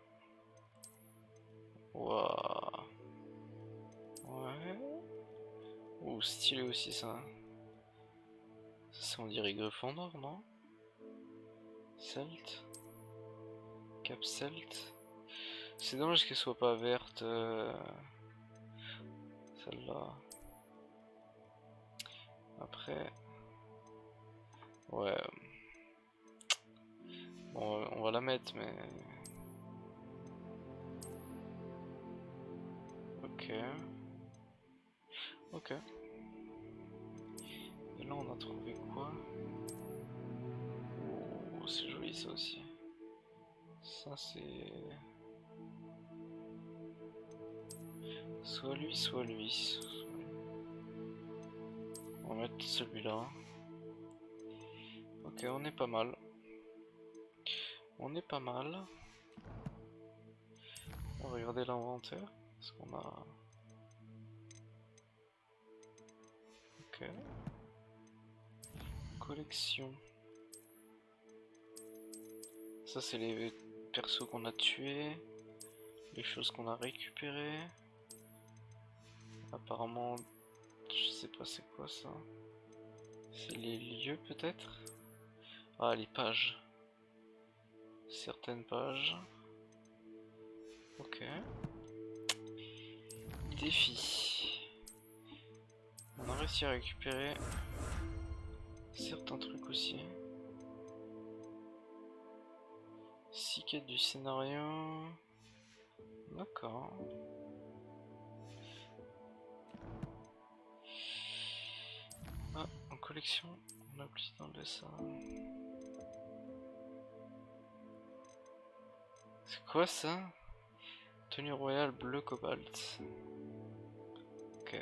Waouh. Ouais. Ouh, stylé aussi ça. Ça on dirait Gryffondor, non? Celt. Cap Celt. C'est dommage qu'elle soit pas verte. Celle-là. Après. Ouais. Bon, on va la mettre, mais. Ok. Ok. Et là, on a trouvé quoi? Oh, c'est joli ça aussi. Ça, c'est. Soit lui, soit lui. On va mettre celui-là. Ok, on est pas mal. On est pas mal. On va regarder l'inventaire. Est-ce qu'on a... Ok. Collection. Ça c'est les persos qu'on a tués. Les choses qu'on a récupérées. Apparemment... Je sais pas c'est quoi ça. C'est les lieux peut-être? Ah, les pages. Certaines pages. Ok. Défi. On a réussi à récupérer certains trucs aussi. 6 quêtes du scénario. D'accord. Ah, en collection, on a oublié d'enlever ça. C'est quoi ça? Tenue royale bleu cobalt. Ok.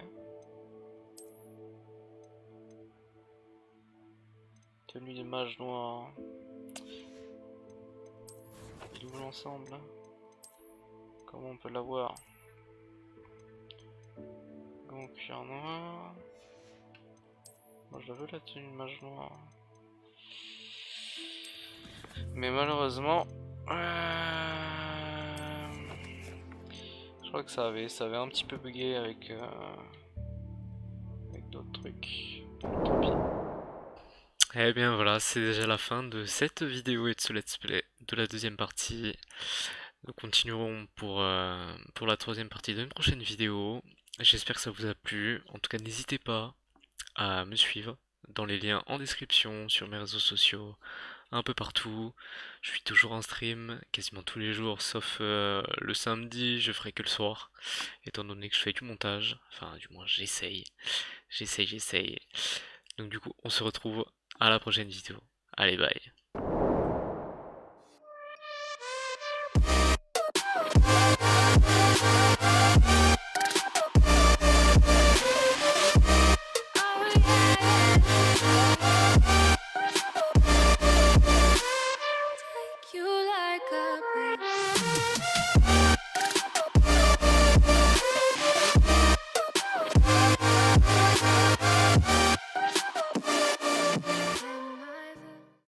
Tenue des mages noirs. Il est où l'ensemble? Comment on peut l'avoir? Gant cuir noir. Moi je veux la tenue de mage noir. Mais malheureusement... je crois que ça avait un petit peu bugué avec d'autres trucs. Tant pis. Eh bien voilà, c'est déjà la fin de cette vidéo et de ce let's play de la deuxième partie. Nous continuerons pour la troisième partie d'une prochaine vidéo. J'espère que ça vous a plu. En tout cas, n'hésitez pas à me suivre dans les liens en description sur mes réseaux sociaux, un peu partout. Je suis toujours en stream, quasiment tous les jours, sauf le samedi, je ferai que le soir, étant donné que je fais du montage. Enfin, du moins, j'essaye. J'essaye. Donc du coup, on se retrouve à la prochaine vidéo. Allez, bye.